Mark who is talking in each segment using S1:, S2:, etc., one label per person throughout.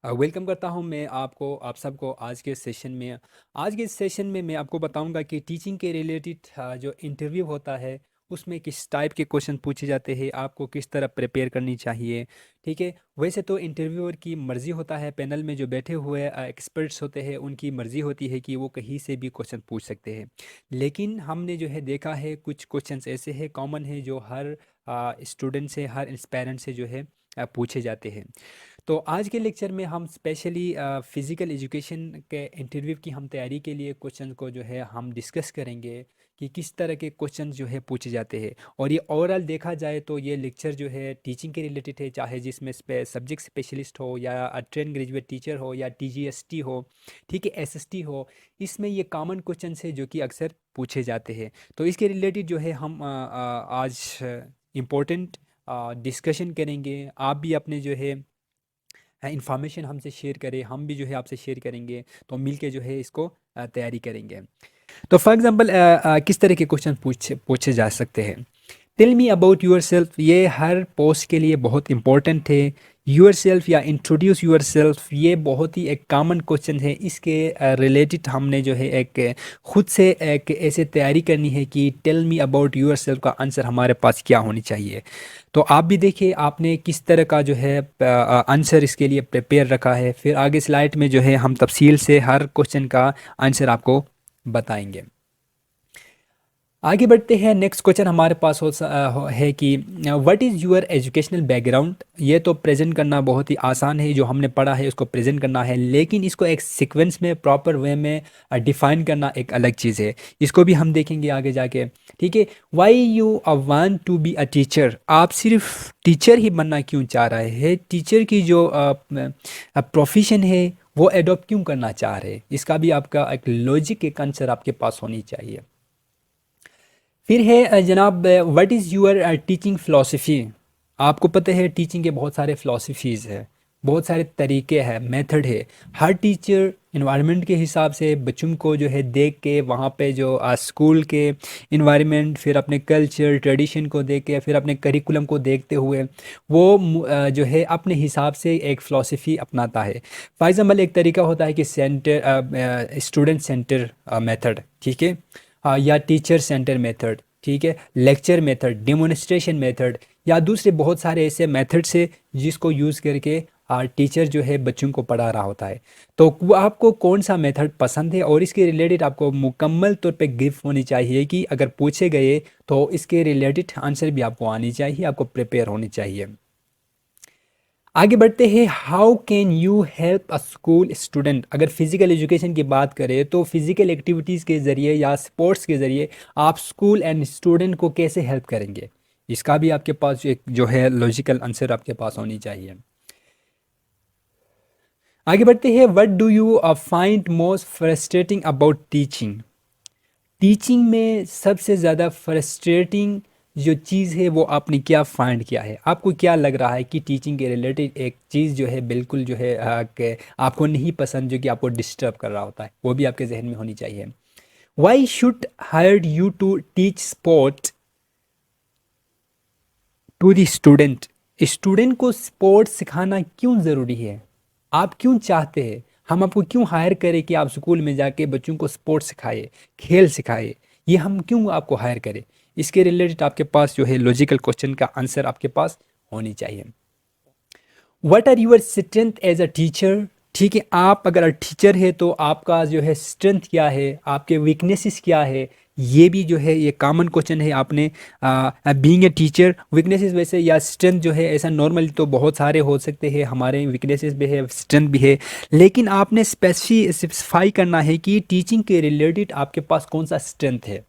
S1: Welcome करता हूं मैं आप सबको आज के सेशन में मैं आपको बताऊंगा कि टीचिंग के रिलेटेड जो इंटरव्यू होता है उसमें किस टाइप के क्वेश्चन पूछे जाते हैं, आपको किस तरह प्रिपेयर करनी चाहिए। ठीक है। वैसे तो इंटरव्यूअर की मर्ज़ी होता है, पैनल में जो बैठे हुए एक्सपर्ट्स होते हैं उनकी मर्ज़ी होती है कि वो कहीं से भी क्वेश्चन पूछ सकते हैं। लेकिन हमने जो है देखा है कुछ क्वेश्चंस ऐसे हैं कॉमन है जो हर स्टूडेंट से, हर पेरेंट से जो है पूछे जाते हैं। तो आज के लेक्चर में हम स्पेशली फिज़िकल एजुकेशन के इंटरव्यू की हम तैयारी के लिए क्वेश्चन को जो है हम डिस्कस करेंगे कि किस तरह के क्वेश्चन जो है पूछे जाते हैं। और ये ओवरऑल देखा जाए तो ये लेक्चर जो है टीचिंग के रिलेटेड है, चाहे जिसमें सब्जेक्ट स्पेशलिस्ट हो या ट्रेन ग्रेजुएट टीचर हो या टीजीएसटी हो, ठीक है, एसएसटी हो। इसमें ये कॉमन क्वेश्चन है जो कि अक्सर पूछे जाते हैं। तो इसके रिलेटेड जो है हम आज इम्पोर्टेंट डिस्कशन करेंगे। आप भी अपने जो है इंफॉर्मेशन हमसे शेयर करें, हम भी जो है आपसे शेयर करेंगे, तो मिल के जो है इसको तैयारी करेंगे। तो फॉर एग्जांपल किस तरह के क्वेश्चन पूछे पूछे जा सकते हैं। Tell me about yourself, ये हर पोस्ट के लिए बहुत इंपॉर्टेंट है। योर सेल्फ या इंट्रोड्यूस योर सेल्फ, ये बहुत ही एक कॉमन क्वेश्चन है। इसके रिलेटेड हमने जो है एक खुद से एक ऐसे तैयारी करनी है कि tell me about yourself का आंसर हमारे पास क्या होनी चाहिए। तो आप भी देखिए आपने किस तरह का जो है आंसर इसके लिए प्रिपेयर रखा है। फिर आगे स्लाइड में जो है हम तफसील से हर क्वेश्चन का आंसर आपको बताएंगे। आगे बढ़ते हैं। नेक्स्ट क्वेश्चन हमारे पास है कि what is your educational background. ये तो प्रेजेंट करना बहुत ही आसान है, जो हमने पढ़ा है उसको प्रेजेंट करना है, लेकिन इसको एक सीक्वेंस में प्रॉपर वे में डिफाइन करना एक अलग चीज़ है। इसको भी हम देखेंगे आगे जाके। ठीक है। Why you want to be a teacher, आप सिर्फ टीचर ही बनना क्यों चाह रहे हैं, टीचर की जो प्रोफेशन है वो एडॉप्ट क्यों करना चाह रहे हैं, इसका भी आपका एक लॉजिक, एक आंसर आपके पास होनी चाहिए। फिर है जनाब, what is your teaching philosophy. आपको पता है टीचिंग के बहुत सारे फ़िलासफ़ीज़ है, बहुत सारे तरीके हैं, मेथड है। हर टीचर इन्वायरमेंट के हिसाब से बच्चों को जो है देख के, वहाँ पे जो स्कूल के इन्वायरमेंट, फिर अपने कल्चर ट्रेडिशन को देख के, फिर अपने करिकुलम को देखते हुए वो जो है अपने हिसाब से एक फ़िलासफ़ी अपनाता है। फॉर एग्ज़ाम्पल एक तरीका होता है कि स्टूडेंट सेंटर मेथड, ठीक है, या टीचर सेंटर मेथड, ठीक है, लेक्चर मेथड, डेमोन्स्ट्रेशन मेथड, या दूसरे बहुत सारे ऐसे मेथड्स है जिसको यूज़ करके टीचर जो है बच्चों को पढ़ा रहा होता है। तो वो आपको कौन सा मेथड पसंद है और इसके रिलेटेड आपको मुकम्मल तौर पे ग्रिप होनी चाहिए कि अगर पूछे गए तो इसके रिलेटेड आंसर भी आपको आनी चाहिए, आपको प्रिपेयर होनी चाहिए। आगे बढ़ते हैं। How can you help a school student. अगर फिजिकल एजुकेशन की बात करें तो फिजिकल एक्टिविटीज़ के ज़रिए या स्पोर्ट्स के ज़रिए आप स्कूल एंड स्टूडेंट को कैसे हेल्प करेंगे, इसका भी आपके पास एक जो है लॉजिकल आंसर आपके पास होनी चाहिए। आगे बढ़ते हैं। What do you find most frustrating about teaching. Teaching में सबसे ज़्यादा फ्रस्ट्रेटिंग जो चीज़ है वो आपने क्या फाइंड किया है, आपको क्या लग रहा है कि टीचिंग के रिलेटेड एक चीज़ जो है बिल्कुल जो है कि आपको नहीं पसंद, जो कि आपको डिस्टर्ब कर रहा होता है, वो भी आपके जहन में होनी चाहिए। Why should hire you to teach sport to the student. Student को स्पोर्ट्स सिखाना क्यों ज़रूरी है, आप क्यों चाहते हैं, हम आपको क्यों हायर करें कि आप स्कूल में जाके बच्चों को स्पोर्ट्स सिखाए, खेल सिखाए, ये हम क्यों आपको हायर करें। इसके रिलेटेड आपके पास जो है लॉजिकल क्वेश्चन का आंसर आपके पास होनी चाहिए। What are your strength as a teacher. ठीक है, आप अगर टीचर है तो आपका जो है स्ट्रेंथ क्या है, आपके वीकनेसेस क्या है, ये भी जो है ये कॉमन क्वेश्चन है। आपने बीइंग ए टीचर वीकनेसेस वैसे या स्ट्रेंथ जो है ऐसा नॉर्मली तो बहुत सारे हो सकते हैं, हमारे वीकनेसेस भी है, स्ट्रेंथ भी है, लेकिन आपने स्पेसिफाई करना है कि टीचिंग के रिलेटेड आपके पास कौन सा स्ट्रेंथ है,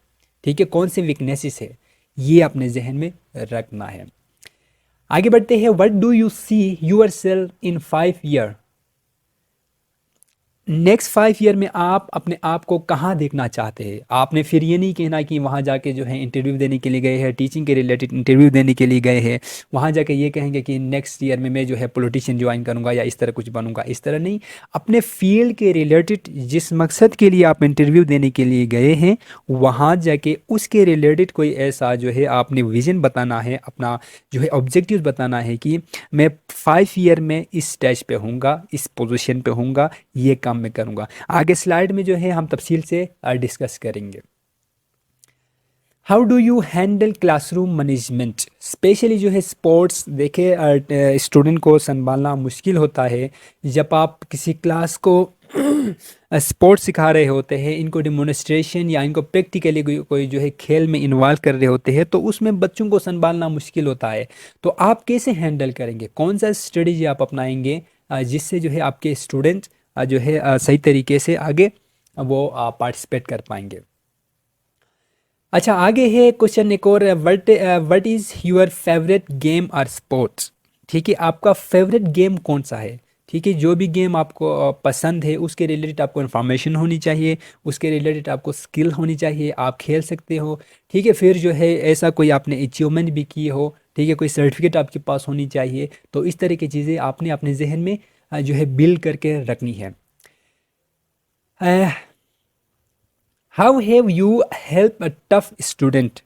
S1: ठीक है, कौन से वीकनेसेस है, ये अपने जहन में रखना है। आगे बढ़ते हैं। What do you see yourself in 5 year. Next 5 year में आप अपने आप को कहाँ देखना चाहते हैं? आपने फिर ये नहीं कहना कि वहाँ जाके जो है इंटरव्यू देने के लिए गए हैं, टीचिंग के रिलेटेड इंटरव्यू देने के लिए गए हैं, वहाँ जाके ये कहेंगे कि नेक्स्ट ईयर में मैं जो है पॉलिटिशियन ज्वाइन करूँगा या इस तरह कुछ बनूँगा, इस तरह नहीं। अपने फील्ड के रिलेटेड जिस मकसद के लिए आप इंटरव्यू देने के लिए गए हैं, वहाँ जाके उसके रिलेटेड कोई ऐसा जो है आपने विज़न बताना है, अपना जो है ऑब्जेक्टिव बताना है कि मैं 5 ईयर में इस स्टेज पे हूँगा, इस पोजीशन पे हूँगा, ये काम मैं करूँगा। आगे स्लाइड में जो है हम तफसील से डिस्कस करेंगे। How do you handle classroom management, specially जो है स्पोर्ट्स। देखिए स्टूडेंट को संभालना मुश्किल होता है जब आप किसी क्लास को स्पोर्ट्स सिखा रहे होते हैं, इनको डिमोन्स्ट्रेशन या इनको प्रैक्टिकली कोई जो है खेल में इन्वॉल्व कर रहे होते हैं, तो उसमें बच्चों को संभालना मुश्किल होता है। तो आप कैसे हैंडल करेंगे, कौन सा स्ट्रेटजी आप अपनाएंगे जिससे जो है आपके स्टूडेंट जो है सही तरीके से आगे वो पार्टिसिपेट कर पाएंगे। अच्छा, आगे है क्वेश्चन एक और, what is your favourite game और स्पोर्ट्स। ठीक है, आपका फेवरेट गेम कौन सा है। ठीक है, जो भी गेम आपको पसंद है उसके रिलेटेड आपको इन्फॉर्मेशन होनी चाहिए, उसके रिलेटेड आपको स्किल होनी चाहिए, आप खेल सकते हो। ठीक है, फिर जो है ऐसा कोई आपने अचीवमेंट भी किए हो, ठीक है, कोई सर्टिफिकेट आपके पास होनी चाहिए। तो इस तरह की चीज़ें आपने अपने जहन में जो है बिल्ड करके रखनी है। How have you help a tough student.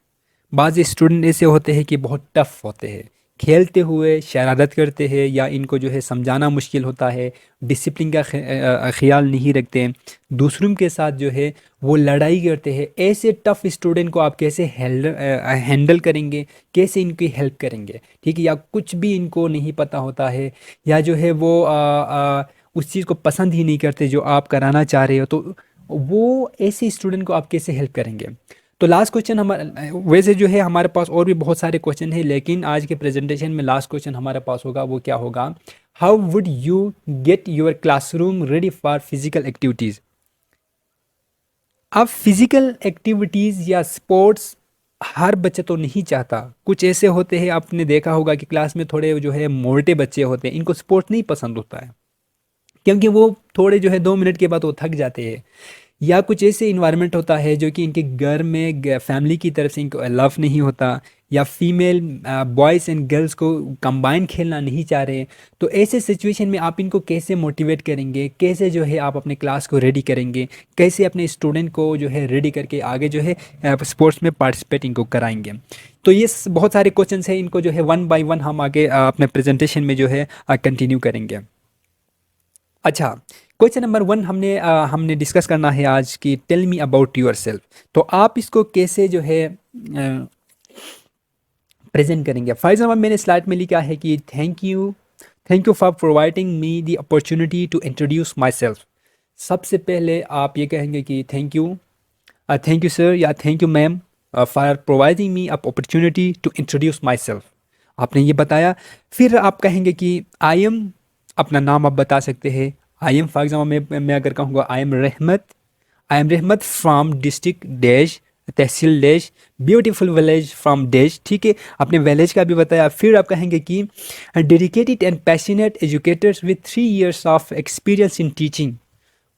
S1: बाज़ स्टूडेंट ऐसे होते हैं कि बहुत टफ होते हैं, खेलते हुए शरारत करते हैं या इनको जो है समझाना मुश्किल होता है, डिसिप्लिन का ख्याल नहीं रखते, दूसरों के साथ जो है वो लड़ाई करते हैं। ऐसे टफ स्टूडेंट को आप कैसे हैंडल करेंगे, कैसे इनकी हेल्प करेंगे। ठीक है, या कुछ भी इनको नहीं पता होता है, या जो है वो उस चीज़ को पसंद ही नहीं करते जो आप कराना चाह रहे हो, तो वो ऐसे स्टूडेंट को आप कैसे हेल्प करेंगे। तो लास्ट क्वेश्चन हमारा, वैसे जो है हमारे पास और भी बहुत सारे क्वेश्चन हैं, लेकिन आज के प्रेजेंटेशन में लास्ट क्वेश्चन हमारे पास होगा, वो क्या होगा, how would you get your classroom ready for physical activities. अब फिजिकल एक्टिविटीज़ या स्पोर्ट्स हर बच्चा तो नहीं चाहता। कुछ ऐसे होते हैं, आपने देखा होगा कि क्लास में थोड़े जो है मोटे बच्चे होते हैं, इनको स्पोर्ट्स नहीं पसंद होता है, क्योंकि वो थोड़े जो है 2 मिनट के बाद वो थक जाते हैं। या कुछ ऐसे इन्वायरमेंट होता है जो कि इनके घर में फैमिली की तरफ से इनको लव नहीं होता, या फीमेल बॉयज़ एंड गर्ल्स को कंबाइन खेलना नहीं चाह रहे। तो ऐसे सिचुएशन में आप इनको कैसे मोटिवेट करेंगे, कैसे जो है आप अपने क्लास को रेडी करेंगे, कैसे अपने स्टूडेंट को जो है रेडी करके आगे जो है स्पोर्ट्स में पार्टिसिपेट इनको कराएंगे। तो ये बहुत सारे क्वेश्चंस हैं, इनको जो है वन बाय वन हम आगे अपने प्रेजेंटेशन में जो है कंटिन्यू करेंगे। अच्छा, क्वेश्चन नंबर 1 हमने डिस्कस करना है आज की, tell me about yourself. तो आप इसको कैसे जो है प्रेजेंट करेंगे। फॉर एग्जाम्पल मैंने स्लाइड में लिखा है कि thank you for providing me the opportunity to introduce myself. सबसे पहले आप ये कहेंगे कि थैंक यू सर या thank you ma'am for providing me opportunity to introduce myself. आपने ये बताया। फिर आप कहेंगे कि आई एम, अपना नाम आप बता सकते हैं। आई एम, फॉर एग्जाम्पल मैं अगर कहूँगा आई एम रहमत from district dash, tehsil dash, beautiful village from dash. ठीक है, आपने विलेज का भी बताया। फिर आप कहेंगे कि dedicated and passionate educators with 3 years of experience in teaching.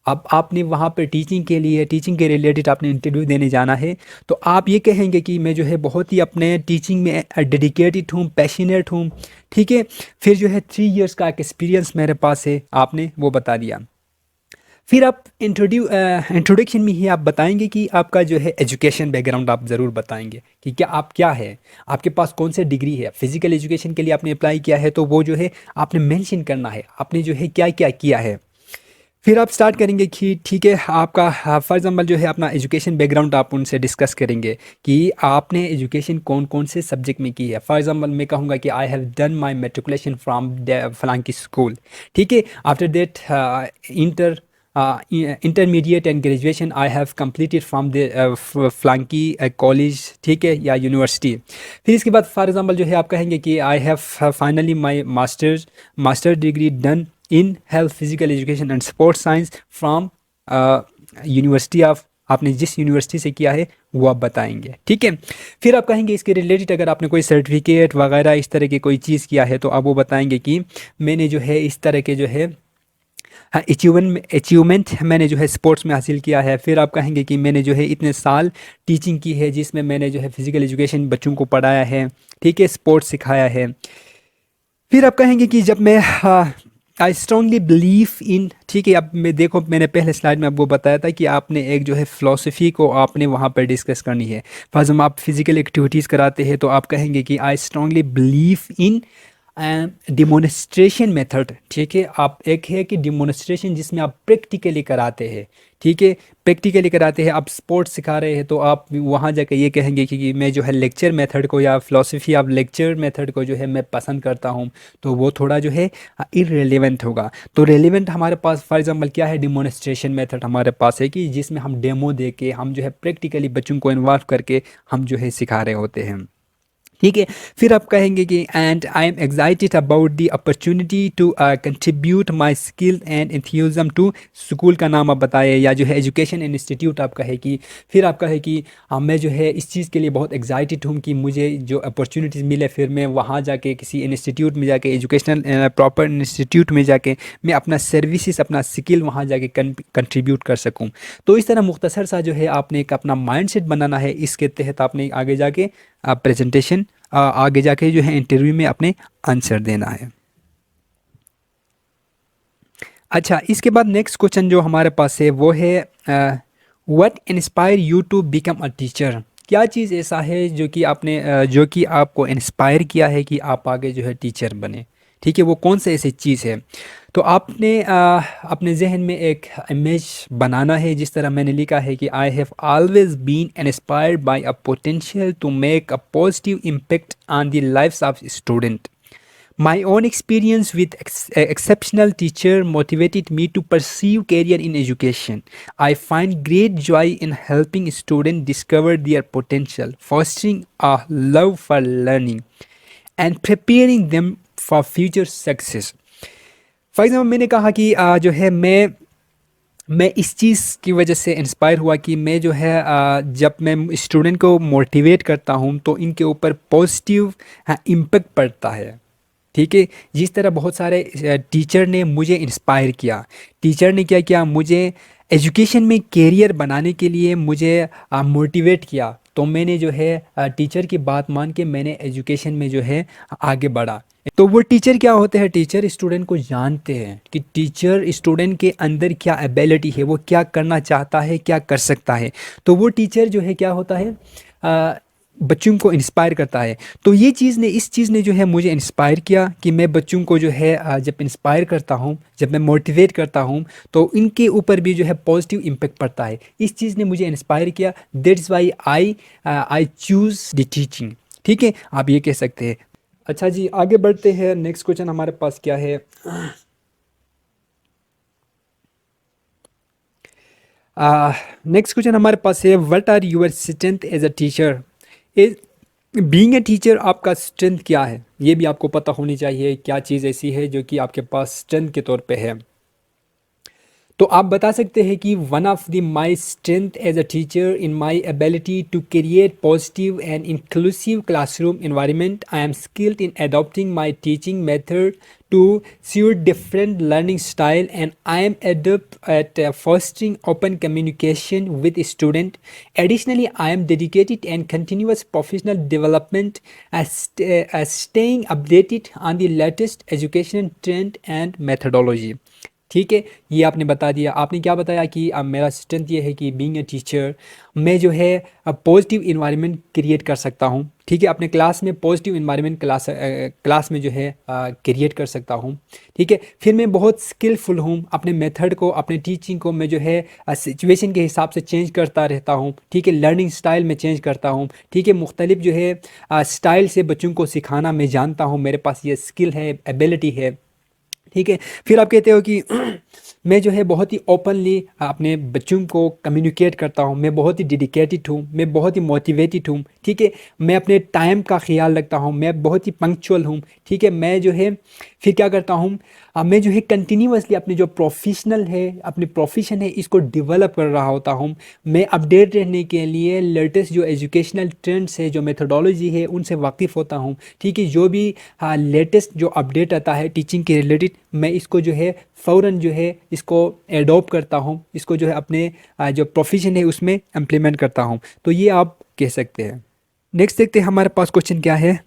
S1: अब आपने वहाँ पर टीचिंग के लिए, टीचिंग के रिलेटेड आपने इंटरव्यू देने जाना है, तो आप ये कहेंगे कि मैं जो है बहुत ही अपने टीचिंग में डेडिकेटेड हूँ, पैशनेट हूँ। ठीक है, फिर जो है 3 years का एक एक्सपीरियंस मेरे पास है, आपने वो बता दिया। फिर आप इंट्रोडक्शन में ही आप बताएंगे कि आपका जो है एजुकेशन बैकग्राउंड आप ज़रूर बताएंगे कि क्या है, आपके पास कौन से डिग्री है। फिजिकल एजुकेशन के लिए आपने अप्लाई किया है, तो वो जो है आपने मेंशन करना है, आपने जो है क्या क्या किया है। फिर आप स्टार्ट करेंगे कि ठीक है, आपका फॉर एग्जाम्पल जो है अपना एजुकेशन बैकग्राउंड आप उनसे डिस्कस करेंगे कि आपने एजुकेशन कौन कौन से सब्जेक्ट में की है। फॉर एग्जाम्पल मैं कहूँगा कि I have done my matriculation from फलां की स्कूल। ठीक है, after that intermediate and graduation I have completed from the फ्लांकी कॉलेज, ठीक है, या यूनिवर्सिटी। फिर इसके बाद फॉर एग्जांपल जो है आप कहेंगे कि I have finally my master degree done in health physical education and sports science from university of, आपने जिस यूनिवर्सिटी से किया है वो आप बताएंगे। ठीक है, फिर आप कहेंगे इसके रिलेटेड अगर आपने कोई सर्टिफिकेट वगैरह इस तरह की कोई चीज़ किया है, तो आप वो बताएंगे कि मैंने जो है इस तरह के जो है अचीवमेंट मैंने जो है स्पोर्ट्स में हासिल किया है। फिर आप कहेंगे कि मैंने जो है इतने साल टीचिंग की है जिसमें मैंने जो है फिजिकल एजुकेशन बच्चों को पढ़ाया है, ठीक है, स्पोर्ट्स सिखाया है। फिर आप कहेंगे कि जब मैं आई स्ट्रांगली बिलीव इन, ठीक है, अब मैं देखो मैंने पहले स्लाइड में आपको बताया था कि आपने एक जो है फ़िलासफ़ी को आपने वहाँ पर डिस्कस करनी है। फर्ज हम आप फिज़िकल एक्टिविटीज़ कराते हैं तो आप कहेंगे कि I strongly believe in demonstration method, ठीक है। आप एक है कि डिमोन्स्ट्रेशन जिसमें आप प्रैक्टिकली कराते हैं, ठीक है, प्रैक्टिकली कराते हैं। आप स्पोर्ट्स सिखा रहे हैं तो आप वहाँ जाकर ये कहेंगे कि मैं जो है लेक्चर मेथड को या फिलोसफी ऑफ लेक्चर मेथड को जो है मैं पसंद करता हूँ, तो वो थोड़ा जो है इररिलेवेंट होगा। तो रेलिवेंट हमारे पास फॉर एग्जांपल क्या है, डिमोन्स्ट्रेशन मेथड हमारे पास है कि जिसमें हम डेमो दे के हम जो है प्रैक्टिकली बच्चों को इन्वॉल्व करके हम जो है सिखा रहे होते हैं, ठीक है। फिर आप कहेंगे कि and I am excited about the opportunity to contribute my skill and enthusiasm to, school का नाम आप बताए या जो है एजुकेशन इंस्टीट्यूट आप कहे कि, फिर आप कहे कि मैं जो है इस चीज़ के लिए बहुत एग्जाइटेड हूँ कि मुझे जो अपॉर्चुनिटीज़ मिले फिर मैं वहाँ जाके किसी इंस्टीट्यूट में जाके एजुकेशनल प्रॉपर इंस्टीट्यूट में जाके मैं अपना सर्विसेज अपना स्किल वहाँ जाके कंट्रीब्यूट कर सकूँ। तो इस तरह मुख्तसर सा जो है आपने एक अपना माइंडसेट बनाना है, इसके तहत आपने आगे जाके प्रेजेंटेशन आगे जाके जो है इंटरव्यू में अपने आंसर देना है। अच्छा, इसके बाद नेक्स्ट क्वेश्चन जो हमारे पास है वो है what inspire you to become a teacher. क्या चीज़ ऐसा है जो कि आपने जो कि आपको इंस्पायर किया है कि आप आगे जो है टीचर बने, ठीक है, वो कौन सी ऐसी चीज़ है। तो आपने अपने जहन में एक इमेज बनाना है, जिस तरह मैंने लिखा है कि I have always been inspired by a potential to make a positive impact on the lifes of student. My own experience with exceptional teacher motivated me to pursue career in education. I find great joy in helping students discover their potential, fostering a love for learning, and preparing them for future success. For example मैंने कहा कि जो है मैं इस चीज़ की वजह से इंस्पायर हुआ कि मैं जो है जब मैं स्टूडेंट को मोटिवेट करता हूँ तो इनके ऊपर पॉजिटिव इम्पेक्ट पड़ता है, ठीक है। जिस तरह बहुत सारे टीचर ने मुझे इंस्पायर किया, टीचर ने क्या किया, मुझे एजुकेशन में कैरियर बनाने के लिए मुझे मोटिवेट किया, तो मैंने जो है टीचर की बात मान के मैंने एजुकेशन में जो है आगे बढ़ा। तो वो टीचर क्या होते हैं, टीचर स्टूडेंट को जानते हैं कि टीचर स्टूडेंट के अंदर क्या एबिलिटी है, वो क्या करना चाहता है, क्या कर सकता है। तो वो टीचर जो है क्या होता है, बच्चों को इंस्पायर करता है। तो ये चीज़ ने इस चीज़ ने जो है मुझे इंस्पायर किया कि मैं बच्चों को जो है जब इंस्पायर करता हूँ, जब मैं मोटिवेट करता हूँ तो इनके ऊपर भी जो है पॉजिटिव इम्पेक्ट पड़ता है। इस चीज़ ने मुझे इंस्पायर किया, that's why I choose the teaching, ठीक है, आप ये कह सकते हैं। अच्छा जी, आगे बढ़ते हैं। नेक्स्ट क्वेश्चन हमारे पास क्या है, नेक्स्ट क्वेश्चन हमारे पास है what are your strength as a teacher. Being a teacher आपका स्ट्रेंथ क्या है, ये भी आपको पता होनी चाहिए। क्या चीज़ ऐसी है जो कि आपके पास स्ट्रेंथ के तौर पे है। तो आप बता सकते हैं कि one of the my strength as a teacher in my ability to create positive and inclusive classroom environment. I am skilled in adopting my teaching method to suit different learning style, and I am adept at fostering open communication with student. Additionally, I am dedicated and continuous professional development as staying updated on the latest education trend and methodology. ठीक है, ये आपने बता दिया। आपने क्या बताया कि मेरा स्ट्रेंथ ये है कि बीइंग ए टीचर मैं जो है पॉजिटिव इन्वायरमेंट क्रिएट कर सकता हूँ, ठीक है, अपने क्लास में पॉजिटिव इन्वायरमेंट क्लास में जो है क्रिएट कर सकता हूँ, ठीक है। फिर मैं बहुत स्किलफुल हूँ, अपने मेथड को अपने टीचिंग को मैं जो है सिचुएशन के हिसाब से चेंज करता रहता हूँ, ठीक है, लर्निंग स्टाइल में चेंज करता हूँ, ठीक है, मुख्तलिफ जो है स्टाइल से बच्चों को सिखाना मैं जानता हूँ, मेरे पास ये स्किल है, एबिलिटी है, ठीक है। फिर आप कहते हो कि मैं जो है बहुत ही ओपनली अपने बच्चों को कम्युनिकेट करता हूँ, मैं बहुत ही डेडिकेटेड हूँ, मैं बहुत ही मोटिवेटेड हूँ, ठीक है, मैं अपने टाइम का ख्याल रखता हूँ, मैं बहुत ही पंक्चुअल हूँ, ठीक है। मैं जो है फिर क्या करता हूँ, मैं जो है कंटिन्यूसली अपने जो प्रोफेशनल है अपने प्रोफेशन है इसको डेवलप कर रहा होता हूँ। मैं अपडेट रहने के लिए लेटेस्ट जो एजुकेशनल ट्रेंड्स है, जो मेथोडोलॉजी है, उनसे वाकिफ़ होता हूँ, ठीक है। जो भी लेटेस्ट जो अपडेट आता है टीचिंग के रिलेटेड मैं इसको जो है फ़ौरन जो है इसको एडॉप्ट करता हूँ, इसको जो है अपने जो प्रोफेशन है उसमें इम्प्लीमेंट करता हूँ। तो ये आप कह सकते हैं। नेक्स्ट देखते हैं हमारे पास क्वेश्चन क्या है।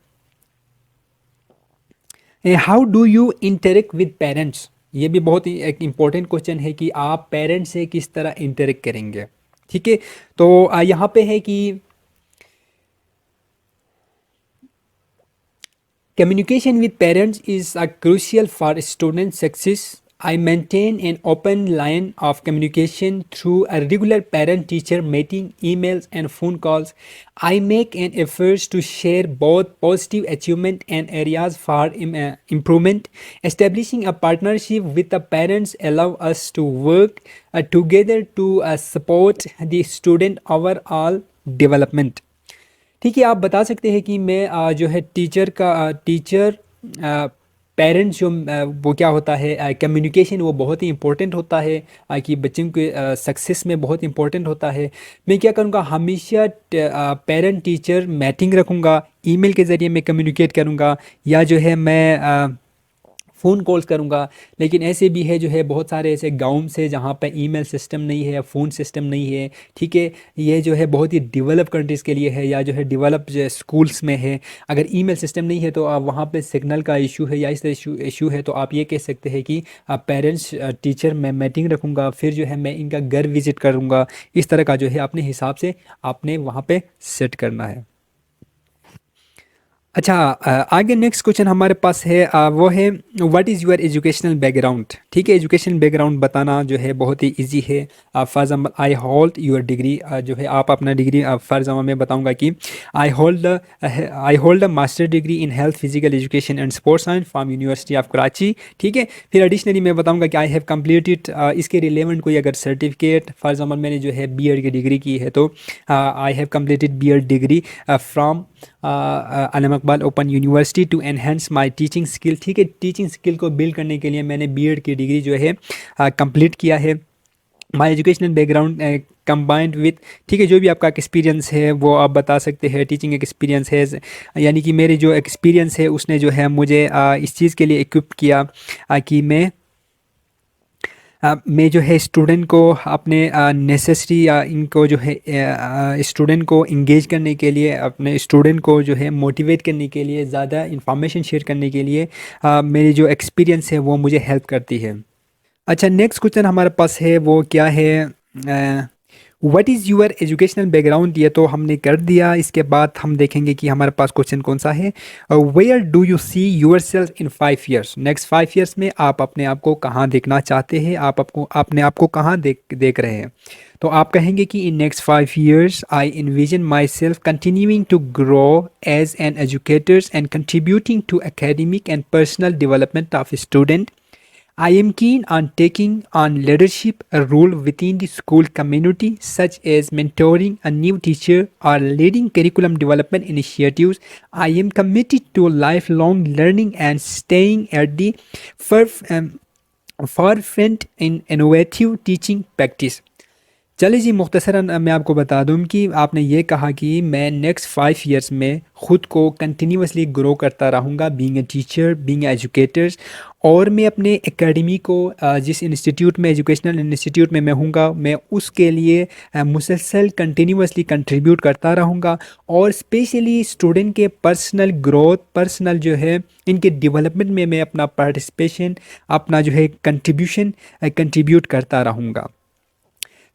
S1: How do you interact with parents? ये भी बहुत ही एक इम्पोर्टेंट क्वेश्चन है कि आप पेरेंट्स से किस तरह इंटरेक्ट करेंगे। ठीक है, तो यहाँ पे है कि communication with parents is crucial for student success. I maintain an open line of communication through a regular parent-teacher meeting, emails, and phone calls. I make an effort to share both positive achievement and areas for improvement. Establishing a partnership with the parents allow us to work together to support the student overall development. ठीक है, आप बता सकते हैं कि मैं जो है टीचर पेरेंट्स जो वो क्या होता है कम्युनिकेशन वो बहुत ही इंपॉर्टेंट होता है कि बच्चों के सक्सेस में बहुत इंपॉर्टेंट होता है। मैं क्या करूँगा, हमेशा पेरेंट टीचर मीटिंग रखूँगा, ईमेल के ज़रिए मैं कम्युनिकेट करूँगा, या जो है मैं फ़ोन कॉल्स करूँगा। लेकिन ऐसे भी है जो है बहुत सारे ऐसे गाँव से जहाँ पे ईमेल सिस्टम नहीं है, फ़ोन सिस्टम नहीं है। ठीक है, ये जो है बहुत ही डेवलप कंट्रीज़ के लिए है, या जो है डेवलप जो स्कूल्स में है। अगर ईमेल सिस्टम नहीं है तो आप वहाँ पे सिग्नल का इशू है या इस तरह इशू है, तो आप ये कह सकते हैं कि पेरेंट्स टीचर मैं मीटिंग रखूँगा, फिर जो है मैं इनका घर विज़िट करूँगा। इस तरह का जो है अपने हिसाब से आपने वहाँ पे सेट करना है। अच्छा, आगे नेक्स्ट क्वेश्चन हमारे पास है, वो है what is your educational background. ठीक है, एजुकेशनल बैकग्राउंड बताना जो है बहुत ही इजी है। For example I hold your degree, जो है आप अपना डिग्री फॉर एग्जाम्पल मैं बताऊंगा कि I hold a master degree in health physical education and sports science from university of Karachi. ठीक है, फिर एडिशनली मैं बताऊंगा कि आई हैव कम्प्लीटेड इसके रिलेवेंट कोई अगर सर्टिफिकेट, फॉर एग्जाम्पल मैंने जो है बीएड की डिग्री की है तो I have completed BEd degree from Alam Iqbal open university to enhance my teaching skill. ठीक है, टीचिंग स्किल को बिल्ड करने के लिए मैंने बीएड की डिग्री जो है कंप्लीट किया है। My educational background combined with, ठीक है, जो भी आपका एक्सपीरियंस है वो आप बता सकते हैं। टीचिंग एक्सपीरियंस है, यानी कि मेरे जो एक्सपीरियंस है उसने जो है मुझे इस चीज़ के लिए इक्विप किया कि मैं जो है स्टूडेंट को अपने नेसेसरी या इनको जो है स्टूडेंट को इंगेज करने के लिए, अपने स्टूडेंट को जो है मोटिवेट करने के लिए, ज़्यादा इन्फॉर्मेशन शेयर करने के लिए मेरी जो एक्सपीरियंस है वो मुझे हेल्प करती है। अच्छा, नेक्स्ट क्वेश्चन हमारे पास है वो क्या है, what is your educational background. ये तो हमने कर दिया। इसके बाद हम देखेंगे कि हमारे पास क्वेश्चन कौन सा है, where do you see yourself in 5 years. Next 5 years में आप अपने आप को कहाँ देखना चाहते हैं, आप अपने आप को कहाँ देख रहे हैं। तो आप कहेंगे कि in next 5 years I envision myself continuing to grow as an educators and contributing to academic and personal development of student. I am keen on taking on leadership role within the school community, such as mentoring a new teacher or leading curriculum development initiatives. I am committed to lifelong learning and staying at the forefront in innovative teaching practice. चलिए जी, मुख्तसरन मैं आपको बता दूं कि आपने ये कहा कि मैं नेक्स्ट 5 ईयर्स में ख़ुद को कंटिन्यूसली ग्रो करता रहूँगा, being a teacher, being educators, और मैं अपने एकेडमी को जिस इंस्टीट्यूट में, एजुकेशनल इंस्टीट्यूट में मैं हूँगा, मैं उसके लिए मुसलसल कंटिन्यूसली कंट्रीब्यूट करता रहूँगा, और स्पेशली स्टूडेंट के पर्सनल ग्रोथ, पर्सनल जो है इनके डेवलपमेंट में मैं अपना पार्टिसिपेशन, अपना जो है कंट्रीब्यूशन कंट्रीब्यूट करता रहूँगा।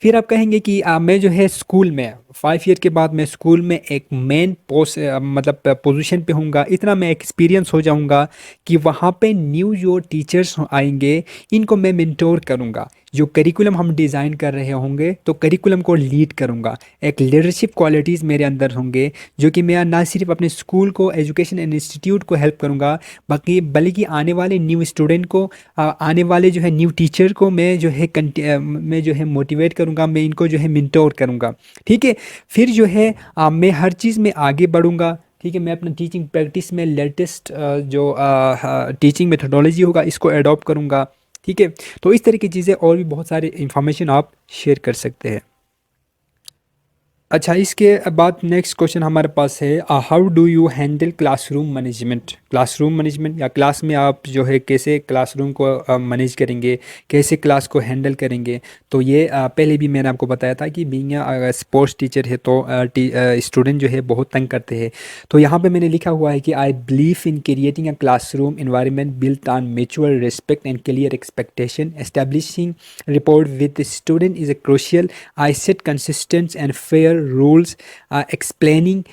S1: फिर आप कहेंगे कि मैं जो है स्कूल में 5 ईयर के बाद मैं स्कूल में एक मेन पोस्ट मतलब पोजीशन पे हूँगा। इतना मैं एक्सपीरियंस हो जाऊँगा कि वहाँ पे न्यू जो टीचर्स आएंगे इनको मैं मेंटोर करूँगा। जो करिकुलम हम डिज़ाइन कर रहे होंगे तो करिकुलम को लीड करूँगा। एक लीडरशिप क्वालिटीज़ मेरे अंदर होंगे जो कि मैं ना सिर्फ अपने स्कूल को, एजुकेशन इंस्टीट्यूट को हेल्प करूँगा, बल्कि आने वाले न्यू स्टूडेंट को, आने वाले जो है न्यू टीचर को मैं जो है मोटिवेट करूँगा, मैं इनको जो है मेंटोर करूँगा। ठीक है, फिर जो है मैं हर चीज़ में आगे बढ़ूँगा। ठीक है, मैं अपना टीचिंग प्रैक्टिस में लेटेस्ट जो टीचिंग मेथोडोलॉजी होगा इसको अडॉप्ट करूँगा। ठीक है, तो इस तरह की चीज़ें और भी बहुत सारी इंफॉर्मेशन आप शेयर कर सकते हैं। अच्छा, इसके बाद नेक्स्ट क्वेश्चन हमारे पास है, how do you handle classroom management. Classroom management या क्लास में आप जो है कैसे क्लासरूम को मैनेज करेंगे, कैसे क्लास को हैंडल करेंगे। तो ये पहले भी मैंने आपको बताया था कि बीइंग स्पोर्ट्स टीचर है तो स्टूडेंट जो है बहुत तंग करते हैं। तो यहाँ पे मैंने लिखा हुआ है कि I believe in creating a classroom environment built on mutual respect and clear expectation, establishing rapport with the student is a crucial. I set consistent and fair rules, explaining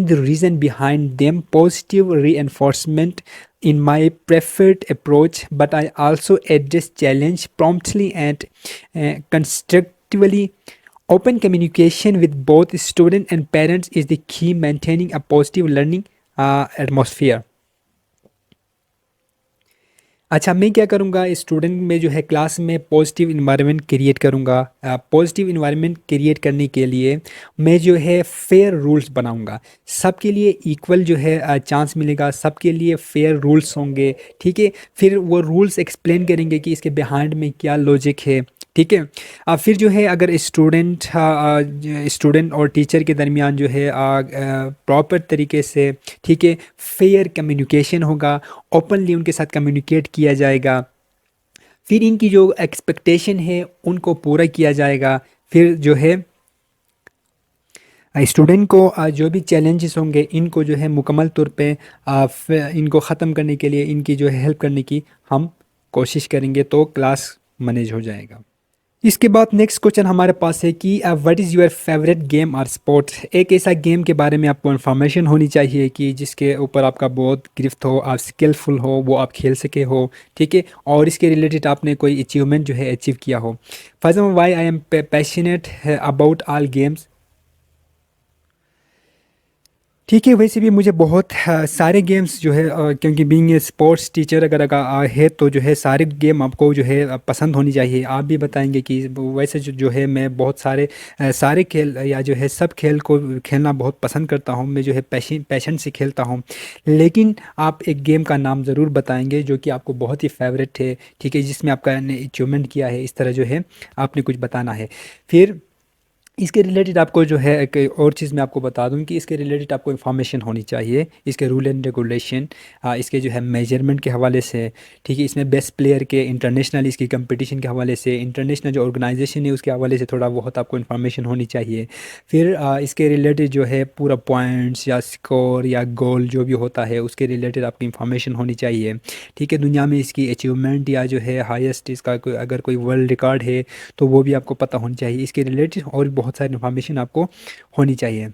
S1: the reason behind them, positive reinforcement in my preferred approach, but I also address challenge promptly and constructively. Open communication with both student and parents is the key maintaining a positive learning atmosphere. अच्छा, मैं क्या करूँगा student में जो है class में positive environment create करूँगा। Positive environment create करने के लिए मैं जो है फेयर रूल्स बनाऊँगा। सबके लिए इक्वल जो है चांस मिलेगा, सबके लिए फेयर रूल्स होंगे। ठीक है, फिर वो रूल्स एक्सप्लेन करेंगे कि इसके बिहाइंड में क्या लॉजिक है। ठीक है, फिर जो है अगर स्टूडेंट और टीचर के दरमियान जो है प्रॉपर तरीके से, ठीक है, फेयर कम्युनिकेशन होगा, ओपनली उनके साथ कम्युनिकेट किया जाएगा, फिर इनकी जो एक्सपेक्टेशन है उनको पूरा किया जाएगा। फिर जो है स्टूडेंट को जो भी चैलेंजेस होंगे इनको जो है मुकम्मल तौर पे इनको ख़त्म करने के लिए इनकी जो है हेल्प करने की हम कोशिश करेंगे, तो क्लास मैनेज हो जाएगा। इसके बाद नेक्स्ट क्वेश्चन हमारे पास है कि what is your favourite game और स्पोर्ट्स। एक ऐसा गेम के बारे में आपको इन्फॉर्मेशन होनी चाहिए कि जिसके ऊपर आपका बहुत गिरफ्त हो, आप स्किलफुल हो, वो आप खेल सके हो। ठीक है, और इसके रिलेटेड आपने कोई अचीवमेंट जो है अचीव किया हो। For example, why I am passionate about all games. ठीक है, वैसे भी मुझे बहुत सारे गेम्स जो है क्योंकि बीइंग ए स्पोर्ट्स टीचर अगर है तो जो है सारे गेम आपको जो है पसंद होनी चाहिए। आप भी बताएंगे कि वैसे जो है मैं बहुत सारे सारे खेल या जो है सब खेल को खेलना बहुत पसंद करता हूँ। मैं जो है पैशन से खेलता हूँ। लेकिन आप एक गेम का नाम ज़रूर बताएंगे जो कि आपको बहुत ही फेवरेट है, ठीक है, जिसमें आपका अचीवमेंट किया है, इस तरह जो है आपने कुछ बताना है। फिर इसके रिलेटेड आपको जो है एक और चीज़ मैं आपको बता दूं कि इसके रिलेटेड आपको इन्फॉर्मेशन होनी चाहिए, इसके रूल एंड रेगुलेशन, इसके जो है मेजरमेंट के हवाले से। ठीक है, इसमें बेस्ट प्लेयर के इंटरनेशनल इसकी कंपटीशन के हवाले से, इंटरनेशनल जो ऑर्गेनाइजेशन है उसके हवाले से थोड़ा बहुत आपको इन्फॉर्मेशन होनी चाहिए। फिर इसके रिलेटेड जो है पूरा पॉइंट्स या स्कोर या गोल जो भी होता है उसके रिलेटेड आपकी इन्फॉर्मेशन होनी चाहिए। ठीक है, दुनिया में इसकी अचीवमेंट या जो है हाईएस्ट इसका कोई अगर कोई वर्ल्ड रिकॉर्ड है तो वो भी आपको पता होनी चाहिए। इसके रिलेटेड और बहुत सारी इन्फॉर्मेशन आपको होनी चाहिए।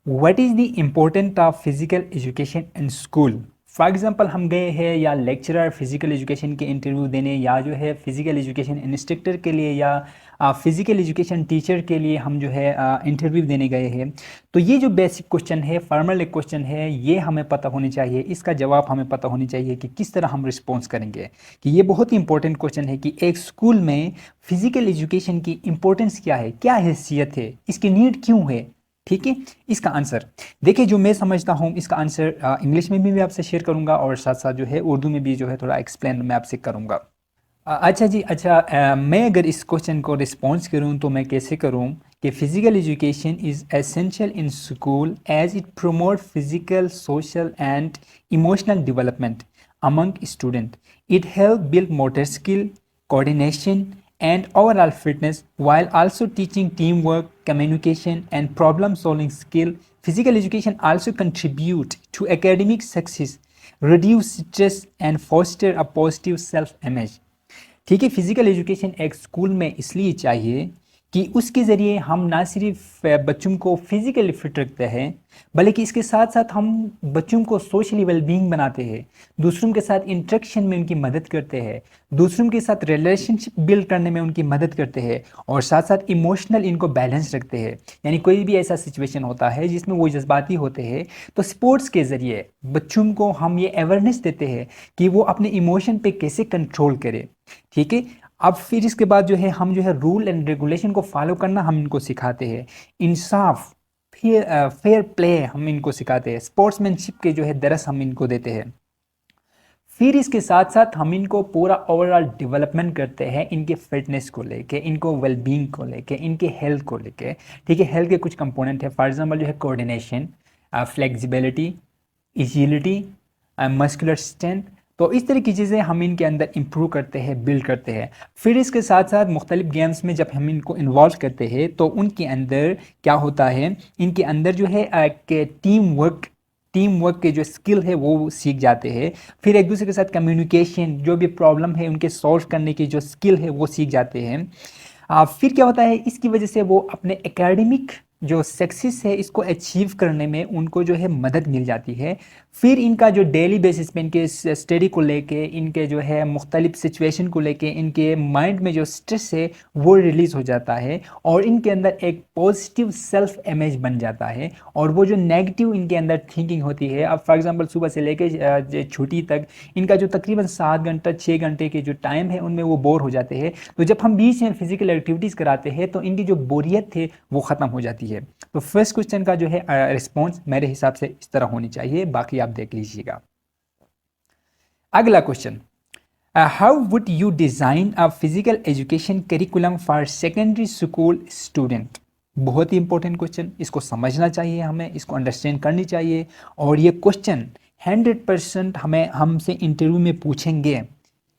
S1: What is the important of physical education in school. For example, हम गए हैं या लेक्चरर फिजिकल एजुकेशन के इंटरव्यू देने, या जो है फिजिकल एजुकेशन इंस्ट्रक्टर के लिए या फिजिकल एजुकेशन टीचर के लिए हम जो है इंटरव्यू देने गए हैं। तो ये जो बेसिक क्वेश्चन है, फॉर्मल एक क्वेश्चन है, ये हमें पता होनी चाहिए, इसका जवाब हमें पता होनी चाहिए कि किस तरह हम रिस्पॉन्स करेंगे। कि ये बहुत ही इंपॉर्टेंट क्वेश्चन है कि एक स्कूल में फिजिकल एजुकेशन की इंपॉर्टेंस क्या है, क्या हैसियत है, इसकी नीड क्यों है। ठीक है, इसका आंसर देखिए, जो मैं समझता हूँ इसका आंसर इंग्लिश में भी आपसे शेयर करूँगा और साथ साथ जो है उर्दू में भी जो है थोड़ा एक्सप्लेन मैं आपसे करूँगा। अच्छा जी, अच्छा, मैं अगर इस क्वेश्चन को रिस्पॉन्स करूँ तो मैं कैसे करूँ कि physical education is essential in school as it promote physical social and emotional development among student. It helps build motor skill, coordination, and overall fitness while also teaching teamwork, communication, and problem-solving skill. Physical education also contribute to academic success, reduce stress, and foster a positive self-image. ठीक है, physical education एक school में इसलिए चाहिए कि उसके ज़रिए हम ना सिर्फ बच्चों को फिजिकली फिट रखते हैं, बल्कि इसके साथ साथ हम बच्चों को सोशली वेलबींग बनाते हैं, दूसरों के साथ इंटरेक्शन में उनकी मदद करते हैं, दूसरों के साथ रिलेशनशिप बिल्ड करने में उनकी मदद करते हैं, और साथ साथ इमोशनल इनको बैलेंस रखते हैं। यानी कोई भी ऐसा सिचुएशन होता है जिसमें वो जज्बाती होते हैं, तो स्पोर्ट्स के ज़रिए बच्चों को हम ये अवेयरनेस देते हैं कि वो अपने इमोशन पे कैसे कंट्रोल करे। ठीक है, अब फिर इसके बाद जो है हम जो है रूल एंड रेगुलेशन को फॉलो करना हम इनको सिखाते हैं, इंसाफ, फेयर प्ले हम इनको सिखाते हैं, स्पोर्ट्समैनशिप के जो है दरस हम इनको देते हैं। फिर इसके साथ साथ हम इनको पूरा ओवरऑल डेवलपमेंट करते हैं इनके फिटनेस को लेके, इनको वेलबींग को लेके, इनके हेल्थ को लेके। ठीक है, हेल्थ के कुछ कंपोनेंट है, फॉर एग्जांपल जो है coordination, flexibility, agility, muscular strength. तो इस तरह की चीज़ें हम इनके अंदर इम्प्रूव करते हैं, बिल्ड करते हैं। फिर इसके साथ साथ मुख्तलिफ गेम्स में जब हम इनको इन्वॉल्व करते हैं तो उनके अंदर क्या होता है, इनके अंदर जो है कि टीम वर्क के जो स्किल है वो सीख जाते हैं। फिर एक दूसरे के साथ कम्युनिकेशन, जो भी प्रॉब्लम है उनके सॉल्व करने की जो स्किल है वो सीख जाते हैं। फिर क्या होता है, इसकी वजह से वो अपने एकेडमिक जो सक्सेस है इसको अचीव करने में उनको जो है मदद मिल जाती है। फिर इनका जो डेली बेसिस पे इनके स्टडी को लेके, इनके जो है मुख्तलिफ सिचुएशन को लेके, इनके माइंड में जो स्ट्रेस है वो रिलीज़ हो जाता है और इनके अंदर एक पॉजिटिव सेल्फ इमेज बन जाता है। और वो जो नेगेटिव इनके अंदर थिंकिंग होती है, अब फॉर एग्जांपल सुबह से लेके छुट्टी तक इनका जो तकरीबन 7 घंटा 6 घंटे के जो टाइम है उनमें वो बोर हो जाते हैं। तो जब हम बीच में फिजिकल एक्टिविटीज़ कराते हैं तो इनकी जो बोरियत है वो ख़त्म हो जाती है। तो फर्स्ट क्वेश्चन का जो है रिस्पॉन्स मेरे हिसाब से इस तरह होनी चाहिए, बाकी आप देख लीजिएगा। अगला question, how would you design a physical education curriculum for secondary school student. बहुत ही इंपॉर्टेंट क्वेश्चन, इसको समझना चाहिए, हमें इसको अंडरस्टैंड करनी चाहिए। और ये क्वेश्चन 100% हमें हमसे इंटरव्यू में पूछेंगे,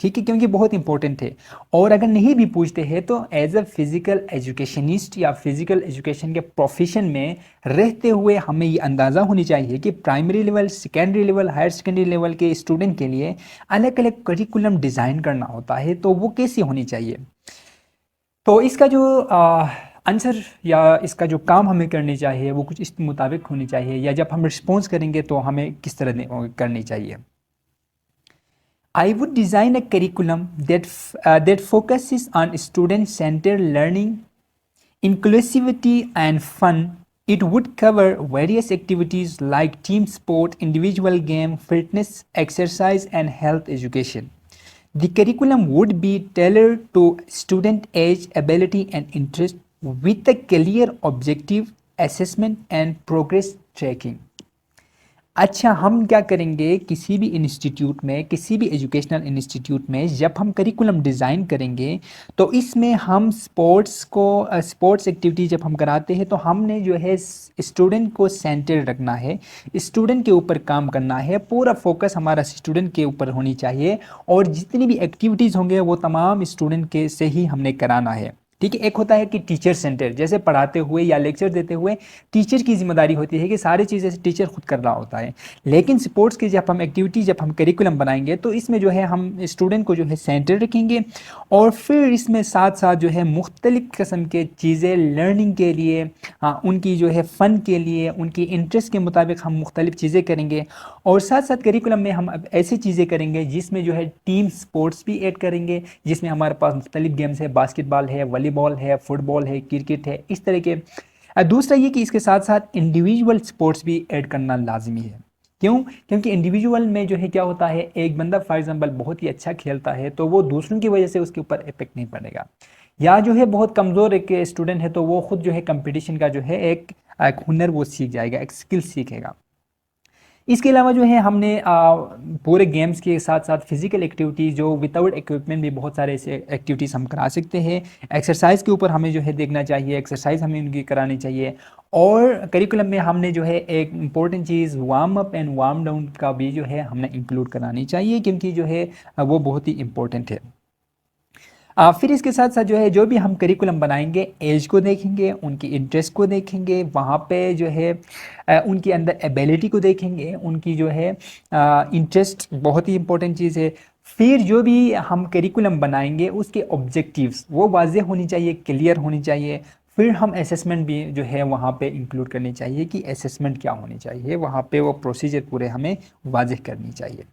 S1: ठीक है, क्योंकि बहुत इंपॉर्टेंट है। और अगर नहीं भी पूछते हैं तो एज अ फिज़िकल एजुकेशनिस्ट या फिज़िकल एजुकेशन के प्रोफेशन में रहते हुए हमें ये अंदाज़ा होनी चाहिए कि primary level, secondary level, higher secondary level के स्टूडेंट के लिए अलग अलग करिकुलम डिज़ाइन करना होता है, तो वो कैसी होनी चाहिए। तो इसका जो आंसर या इसका जो काम हमें करनी चाहिए वो कुछ इस मुताबिक होनी चाहिए, या जब हम रिस्पॉन्स करेंगे तो हमें किस तरह करनी चाहिए। I would design a curriculum that focuses on student-centered learning, inclusivity, and fun. It would cover various activities like team sport, individual game, fitness, exercise, and health education. The curriculum would be tailored to student age, ability, and interest with a clear objective, assessment, and progress tracking. अच्छा, हम क्या करेंगे, किसी भी institute में, किसी भी educational institute में जब हम करिकुलम डिज़ाइन करेंगे तो इसमें हम स्पोर्ट्स एक्टिविटी जब हम कराते हैं तो हमने जो है स्टूडेंट को सेंटर रखना है, स्टूडेंट के ऊपर काम करना है, पूरा फोकस हमारा स्टूडेंट के ऊपर होनी चाहिए। और जितनी भी एक्टिविटीज़ होंगे वो तमाम स्टूडेंट के से ही हमने कराना है, ठीक है। एक होता है कि टीचर सेंटर, जैसे पढ़ाते हुए या लेक्चर देते हुए टीचर की जिम्मेदारी होती है कि सारी चीज़ें टीचर खुद कर रहा होता है। लेकिन स्पोर्ट्स की जब हम एक्टिविटी, जब हम करिकुलम बनाएंगे तो इसमें जो है हम स्टूडेंट को जो है सेंटर रखेंगे। और फिर इसमें साथ साथ जो है मुख्तलिफ़ किस्म के चीज़ें लर्निंग के लिए, हाँ, उनकी जो है फ़न के लिए, उनकी इंटरेस्ट के मुताबिक हम मुख्तलिफ़ चीज़ें करेंगे। और साथ साथ करिकुलम में हम अब ऐसी चीज़ें करेंगे जिसमें जो है टीम स्पोर्ट्स भी ऐड करेंगे, जिसमें हमारे पास मुख्तलिफ गेम्स है, बास्केटबॉल है, वॉलीबॉल है, फुटबॉल है, क्रिकेट है, इस तरह के। दूसरा ये कि इसके साथ साथ इंडिविजुअल स्पोर्ट्स भी ऐड करना लाजमी है। क्यों? क्योंकि इंडिविजुअल में जो है क्या होता है, एक बंदा फॉर एग्जांपल बहुत ही अच्छा खेलता है तो वो दूसरों की वजह से उसके ऊपर इफेक्ट नहीं पड़ेगा। या जो है बहुत कमज़ोर एक स्टूडेंट है तो वो खुद जो है कंपटीशन का जो है एक हुनर वो सीख जाएगा, एक स्किल सीखेगा। इसके अलावा जो है हमने पूरे गेम्स के साथ साथ फिजिकल एक्टिविटीज़ जो विदाउट इक्विपमेंट भी बहुत सारे ऐसे एक्टिविटीज़ हम करा सकते हैं। एक्सरसाइज के ऊपर हमें जो है देखना चाहिए, एक्सरसाइज हमें उनकी करानी चाहिए। और करिकुलम में हमने जो है एक important cheese warm up and warm down का भी जो है हमने इंक्लूड करानी चाहिए, क्योंकि जो है वो बहुत ही इम्पोर्टेंट है। फिर इसके साथ साथ जो है जो भी हम करिकुलम बनाएंगे एज को देखेंगे, उनकी इंटरेस्ट को देखेंगे, वहाँ पे जो है उनके अंदर एबिलिटी को देखेंगे, उनकी जो है इंटरेस्ट बहुत ही इंपॉर्टेंट चीज़ है। फिर जो भी हम करिकुलम बनाएंगे उसके ऑब्जेक्टिव्स वो वाज़ेह होनी चाहिए, क्लियर होनी चाहिए। फिर हम असेसमेंट भी जो है वहाँ पे इंक्लूड करनी चाहिए कि असेसमेंट क्या होनी चाहिए, वहाँ पे वो प्रोसीजर पूरे हमें वाज़ेह करनी चाहिए।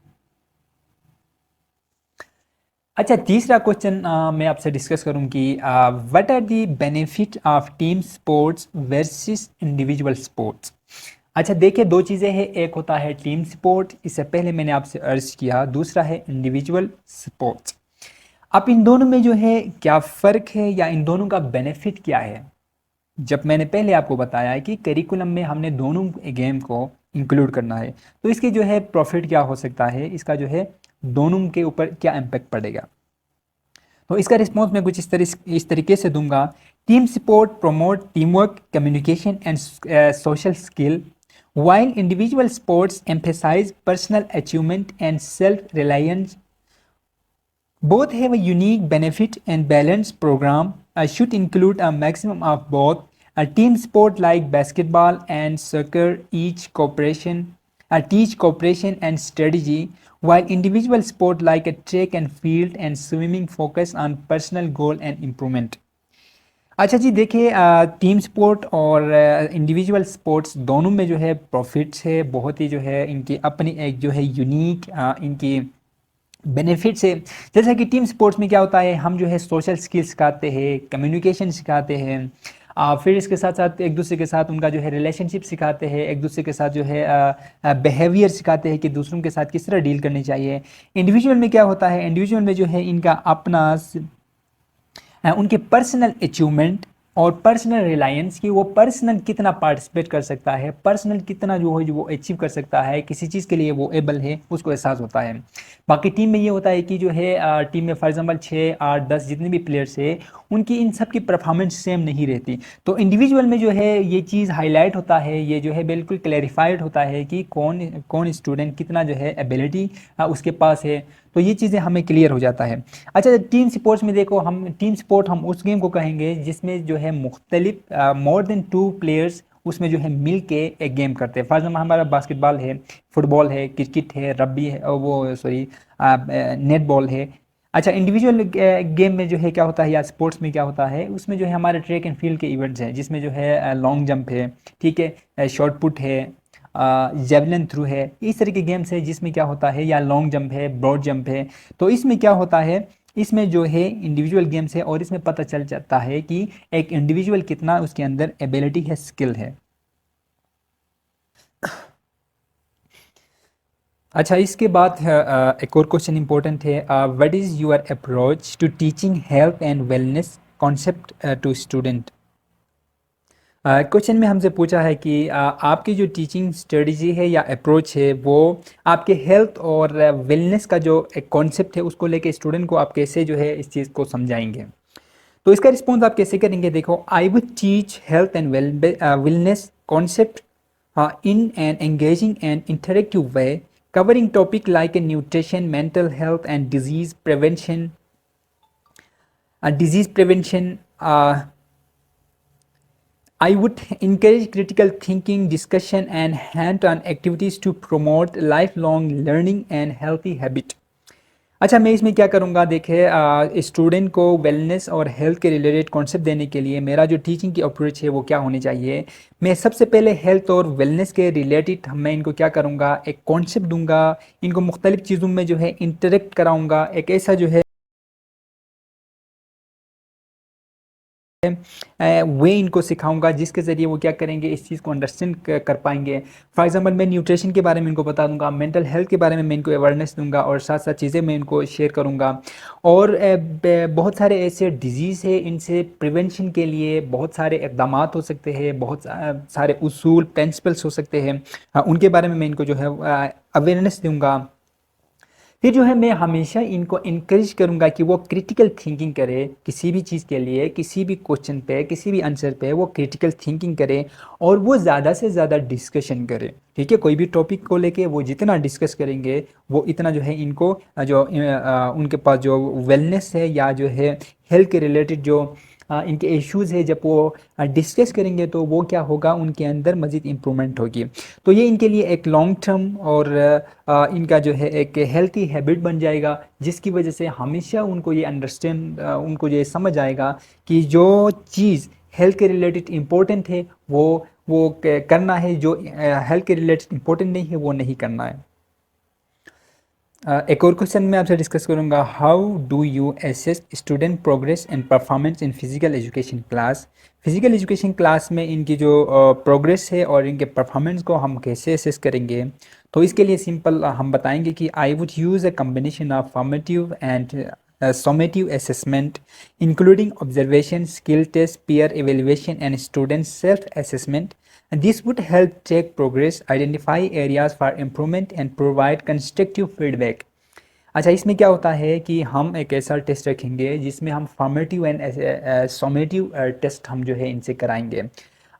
S1: अच्छा, तीसरा क्वेश्चन मैं आपसे डिस्कस करूं कि what are the benefit of team sports versus individual sports. अच्छा देखिए, दो चीज़ें हैं, एक होता है टीम स्पोर्ट, इससे पहले मैंने आपसे अर्ज किया, दूसरा है इंडिविजुअल स्पोर्ट्स। अब इन दोनों में जो है क्या फ़र्क है या इन दोनों का बेनिफिट क्या है। जब मैंने पहले आपको बताया है कि करिकुलम में हमने दोनों गेम को इंक्लूड करना है तो इसके जो है प्रॉफिट क्या हो सकता है, इसका जो है दोनों के ऊपर क्या इम्पैक्ट पड़ेगा। तो इसका रिस्पॉन्स मैं कुछ इस तरीके से दूंगा। Team support promote team work communication and social skill, while individual sports emphasize personal achievement and self-reliance. Both have a unique benefit, and balanced program should include a maximum of both. A team sport like basketball and soccer teach cooperation and strategy, while individual sport like a track and field and swimming focus on personal goal and improvement. अच्छा जी, देखिए team sport और individual sports दोनों में जो है profits है, बहुत ही जो है इनकी अपनी एक जो है यूनिक इनकी बेनिफिट्स है। जैसा कि टीम स्पोर्ट्स में क्या होता है, हम जो है सोशल स्किल्स सिखाते हैं, कम्युनिकेशन सिखाते हैं, फिर इसके साथ साथ एक दूसरे के साथ उनका जो है रिलेशनशिप सिखाते हैं, एक दूसरे के साथ जो है बिहेवियर सिखाते हैं कि दूसरों के साथ किस तरह डील करनी चाहिए। इंडिविजुअल में क्या होता है, इंडिविजुअल में जो है इनका अपना उनके पर्सनल अचीवमेंट और पर्सनल रिलायंस कि वो पर्सनल कितना पार्टिसिपेट कर सकता है, पर्सनल कितना जो है जो वो अचीव कर सकता है, किसी चीज़ के लिए वो एबल है, उसको एहसास होता है। बाकी टीम में ये होता है कि जो है टीम में फॉर एग्जांपल 6 8 10 जितने भी प्लेयर्स है उनकी इन सब की परफॉर्मेंस सेम नहीं रहती। तो इंडिविजुअल में जो है ये चीज़ हाईलाइट होता है, ये जो है बिल्कुल क्लैरिफाइड होता है कि कौन कौन स्टूडेंट कितना जो है एबिलिटी उसके पास है। तो ये चीज़ें हमें क्लियर हो जाता है। अच्छा, टीम स्पोर्ट्स में देखो, हम टीम स्पोर्ट हम उस गेम को कहेंगे जिसमें जो है मुख्तलिफ मोर देन 2 प्लेयर्स उसमें जो है मिल के एक गेम करते हैं। फॉर एग्जाम्पल हमारा बास्केटबॉल है, फुटबॉल है, क्रिकेट है, रग्बी है, वो सॉरी नेटबॉल है। अच्छा, इंडिविजुअल गेम में जो है क्या होता है या स्पोर्ट्स में क्या होता है, उसमें जो है हमारे ट्रैक एंड फील्ड के इवेंट्स हैं जिसमें जो है लॉन्ग जंप है, ठीक है, शॉर्ट पुट है, जेवलिन थ्रू है, इस तरह के गेम्स है जिसमें क्या होता है, या लॉन्ग जंप है, ब्रॉड जंप है। तो इसमें क्या होता है, इसमें जो है इंडिविजुअल गेम्स है और इसमें पता चल जाता है कि एक इंडिविजुअल कितना उसके अंदर एबिलिटी है, स्किल है। अच्छा, इसके बाद एक और क्वेश्चन इंपॉर्टेंट है, what is your approach to teaching health and wellness concept to student. Question में हमसे पूछा है कि आपकी जो टीचिंग स्ट्रेटजी है या अप्रोच है वो आपके हेल्थ और वेलनेस का जो एक कॉन्सेप्ट है उसको लेके स्टूडेंट को आप कैसे जो है इस चीज़ को समझाएंगे। तो इसका रिस्पॉन्स आप कैसे करेंगे, देखो, I would teach health and wellness concept in an engaging and interactive way, covering topics like nutrition, mental health, and disease prevention. I would encourage critical thinking, discussion, and hand-on activities to promote lifelong learning and healthy habit. अच्छा, मैं इसमें क्या करूँगा, देखिए, student को wellness और health के related concept देने के लिए मेरा जो टीचिंग की अप्रोच है वो क्या होनी चाहिए। मैं सबसे पहले हेल्थ और वेलनेस के रिलेटेड मैं इनको क्या करूँगा, एक कॉन्सेप्ट दूंगा, इनको मुख्तलिफ चीज़ों में जो है इंटरेक्ट कराऊँगा, एक ऐसा जो है वे इनको सिखाऊंगा जिसके ज़रिए वो क्या करेंगे, इस चीज़ को अंडरस्टैंड कर पाएंगे। फॉर एग्जांपल मैं न्यूट्रिशन के बारे में इनको बता दूंगा, मेंटल हेल्थ के बारे में मैं इनको अवेयरनेस दूंगा और साथ साथ चीज़ें मैं इनको शेयर करूंगा। और बहुत सारे ऐसे डिजीज़ है, इनसे प्रिवेंशन के लिए बहुत सारे इक़दाम हो सकते हैं, बहुत सारे उसूल प्रिंसिपल्स हो सकते हैं, उनके बारे में मैं इनको जो है अवेयरनेस दूंगा। फिर जो है मैं हमेशा इनको इनक्रेज करूँगा कि वो क्रिटिकल थिंकिंग करे, किसी भी चीज़ के लिए, किसी भी क्वेश्चन पे, किसी भी आंसर पे वो क्रिटिकल थिंकिंग करे और वो ज़्यादा से ज़्यादा डिस्कशन करे। ठीक है, कोई भी टॉपिक को लेके वो जितना डिस्कस करेंगे वो इतना जो है इनको उनके पास जो वेलनेस है या जो है हेल्थ के रिलेटेड जो इनके इश्यूज़ है, जब वो डिस्कस करेंगे तो वो क्या होगा, उनके अंदर मज़ीद इम्प्रूवमेंट होगी। तो ये इनके लिए एक लॉन्ग टर्म और इनका जो है एक हेल्थी हैबिट बन जाएगा, जिसकी वजह से हमेशा उनको ये अंडरस्टैंड उनको ये समझ आएगा कि जो चीज़ हेल्थ के रिलेटेड इम्पोर्टेंट है वो करना है, जो हेल्थ के रिलेटेड इम्पोर्टेंट नहीं है वो नहीं करना है। एक और क्वेश्चन मैं आपसे डिस्कस करूंगा, how do you assess student progress and performance in physical education class. Physical education class में इनकी जो प्रोग्रेस है और इनके परफॉर्मेंस को हम कैसे एसेस करेंगे। तो इसके लिए सिंपल हम बताएंगे कि आई would use a combination of formative and summative assessment, including observation, skill test, peer evaluation, and student self-assessment. And this would help track progress, identify areas for improvement, and provide constructive feedback. अच्छा, इसमें क्या होता है कि हम एक ऐसा test रखेंगे जिसमें हम फॉर्मेटिव एंड समेटिव टेस्ट हम जो है इनसे कराएंगे।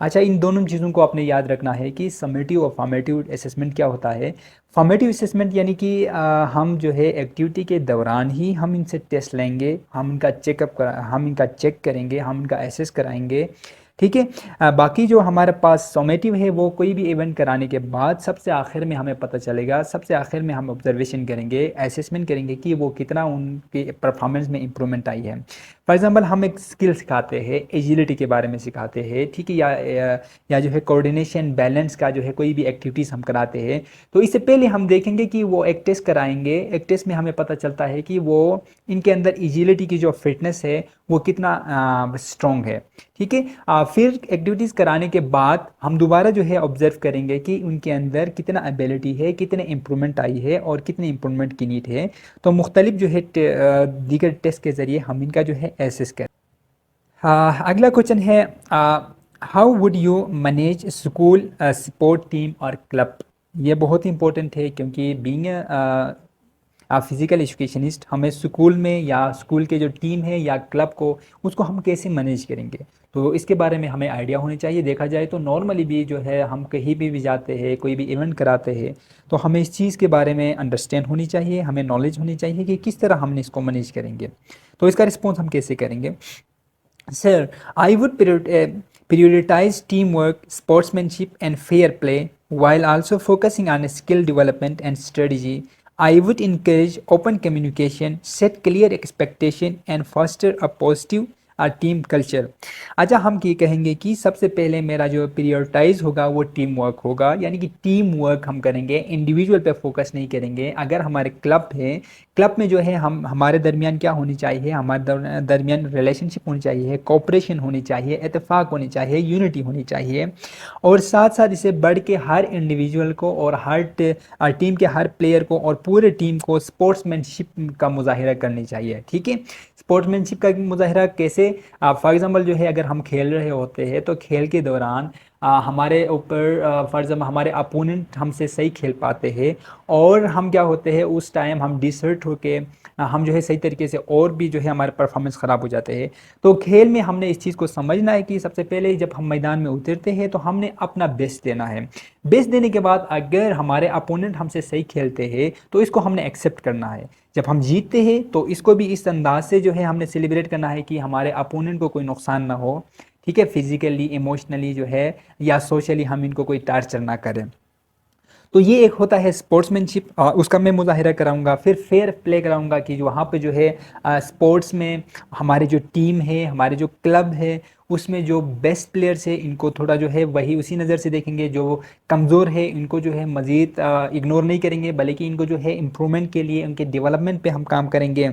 S1: अच्छा, इन दोनों चीज़ों को आपने याद रखना है कि समेटिव और फॉर्मेटिव असेसमेंट क्या होता है। फॉर्मेटिव असेसमेंट यानी कि हम जो है एक्टिविटी के दौरान ही हम इनसे टेस्ट लेंगे, हम इनका चेक करेंगे, हम इनका एसेस कराएंगे। ठीक है। बाकी जो हमारे पास समेटिव है वो कोई भी इवेंट कराने के बाद सबसे आखिर में हमें पता चलेगा, सबसे आखिर में हम ऑब्जर्वेशन करेंगे, असेसमेंट करेंगे कि वो कितना उनके परफॉर्मेंस में इम्प्रूवमेंट आई है। फॉर एग्जांपल हम एक स्किल सिखाते हैं, एजिलिटी के बारे में सिखाते हैं, ठीक है, या जो है कोऑर्डिनेशन बैलेंस का जो है कोई भी एक्टिविटीज़ हम कराते हैं। तो इससे पहले हम देखेंगे कि वो एक टेस्ट कराएंगे, एक टेस्ट में हमें पता चलता है कि वो इनके अंदर एजिलिटी की जो फिटनेस है वो कितना स्ट्रॉन्ग है। ठीक है। फिर एक्टिविटीज़ कराने के बाद हम दोबारा जो है ऑब्जर्व करेंगे कि उनके अंदर कितना एबिलिटी है, कितने इम्प्रूवमेंट आई है और कितने इम्प्रूवमेंट की नीड है। तो मुख्तलिफ जो है दीगर टेस्ट के ज़रिए हम इनका जो है एसेस करें। हाँ, अगला क्वेश्चन है, how would you manage school sport team और क्लब। ये बहुत इंपॉर्टेंट है क्योंकि बीइंग फिज़िकल एजुकेशनिस्ट हमें स्कूल में या स्कूल के जो टीम है या क्लब को उसको हम कैसे मैनेज करेंगे, तो इसके बारे में हमें आइडिया होनी चाहिए। देखा जाए तो नॉर्मली भी जो है हम कहीं भी जाते हैं, कोई भी इवेंट कराते हैं, तो हमें इस चीज़ के बारे में अंडरस्टैंड होनी चाहिए, हमें नॉलेज होनी चाहिए कि किस तरह हमने इसको मैनेज करेंगे। तो इसका रिस्पॉन्स हम कैसे करेंगे। Sir, I would prioritize teamwork, sportsmanship, and fair play while also focusing on skill development and strategy. I would encourage open communication, set clear expectation, and foster a positive team culture. अच्छा, हम ये कहेंगे कि सबसे पहले मेरा जो prioritise होगा वो टीम वर्क होगा, यानी कि टीम वर्क हम करेंगे, इंडिविजुअल पे फोकस नहीं करेंगे। अगर हमारे क्लब है, क्लब में जो है हम हमारे दरमियान क्या होनी चाहिए, हमारे दरमियान रिलेशनशिप होनी चाहिए, कोऑपरेशन होनी चाहिए, इत्तेफाक होनी चाहिए, यूनिटी होनी चाहिए। और साथ साथ इसे बढ़ के हर इंडिविजुअल को और हर टीम के हर प्लेयर को और पूरे टीम को स्पोर्ट्समैनशिप का मुजाहिरा करनी चाहिए। ठीक है। स्पोर्ट्समैनशिप का मुजाहिरा कैसे, फॉर एग्जांपल जो है अगर हम खेल रहे होते हैं तो खेल के दौरान हमारे ऊपर फॉर एग्जाम्पल हमारे अपोनेंट हमसे सही खेल पाते हैं और हम क्या होते हैं उस टाइम हम डिसर्ट होके हम जो है सही तरीके से और भी जो है हमारे परफॉर्मेंस ख़राब हो जाते हैं। तो खेल में हमने इस चीज़ को समझना है कि सबसे पहले जब हम मैदान में उतरते हैं तो हमने अपना बेस्ट देना है। बेस्ट देने के बाद अगर हमारे अपोनेंट हमसे सही खेलते हैं तो इसको हमने एक्सेप्ट करना है। जब हम जीतते हैं तो इसको भी इस अंदाज से जो है हमने सेलिब्रेट करना है कि हमारे अपोनेंट को कोई नुकसान ना हो। ठीक है, फिजिकली इमोशनली जो है या सोशली हम इनको कोई टार्चर ना करें। तो ये एक होता है स्पोर्ट्समैनशिप, उसका मैं मुजाहिरा कराऊंगा। फिर फेयर प्ले कराऊंगा कि जो वहाँ पे जो है स्पोर्ट्स में हमारे जो टीम है, हमारे जो क्लब है, उसमें जो बेस्ट प्लेयर्स है इनको थोड़ा जो है वही उसी नज़र से देखेंगे। जो कमज़ोर है इनको जो है मज़ीद इग्नोर नहीं करेंगे, बल्कि इनको जो है इम्प्रूवमेंट के लिए उनके डेवलपमेंट पे हम काम करेंगे।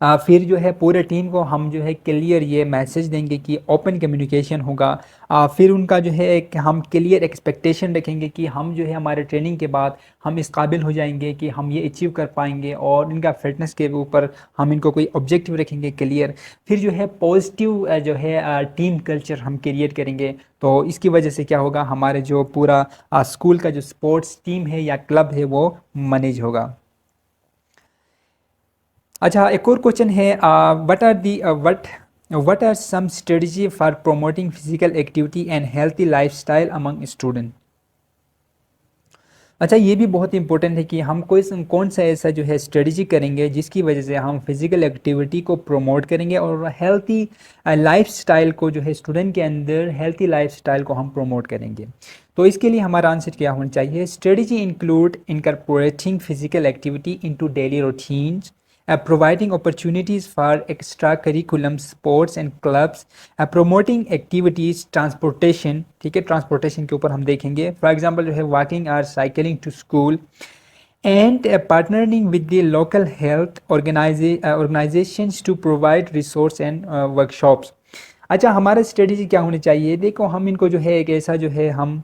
S1: फिर जो है पूरे टीम को हम जो है क्लियर ये मैसेज देंगे कि ओपन कम्युनिकेशन होगा। फिर उनका जो है एक हम क्लियर एक्सपेक्टेशन रखेंगे कि हम जो है हमारे ट्रेनिंग के बाद हम इस काबिल हो जाएंगे कि हम ये अचीव कर पाएंगे और इनका फिटनेस के ऊपर हम इनको कोई ऑब्जेक्टिव रखेंगे क्लियर। फिर जो है पॉजिटिव जो है टीम कल्चर हम क्रिएट करेंगे। तो इसकी वजह से क्या होगा, हमारे जो पूरा स्कूल का जो स्पोर्ट्स टीम है या क्लब है वो मैनेज होगा। अच्छा, एक और क्वेश्चन है, what are some strategy for promoting physical activity and healthy lifestyle among student. अच्छा, ये भी बहुत इंपॉर्टेंट है कि हम कोई कौन सा ऐसा जो है स्ट्रेटजी करेंगे जिसकी वजह से हम फिजिकल एक्टिविटी को प्रमोट करेंगे और हेल्थी लाइफस्टाइल को जो है स्टूडेंट के अंदर हेल्थी लाइफस्टाइल को हम प्रमोट करेंगे। तो इसके लिए हमारा आंसर क्या होना चाहिए, strategy include incorporating physical activity into daily routines, providing opportunities for extracurriculum sports and clubs, promoting activities, transportation। ठीक है, ट्रांसपोर्टेशन के ऊपर हम देखेंगे, फॉर एग्जांपल जो है वॉकिंग और cycling to school, and partnering with the local health organisations to provide resource and workshops. अच्छा, हमारा स्ट्रेटजी क्या होनी चाहिए, देखो हम इनको जो है एक ऐसा जो है हम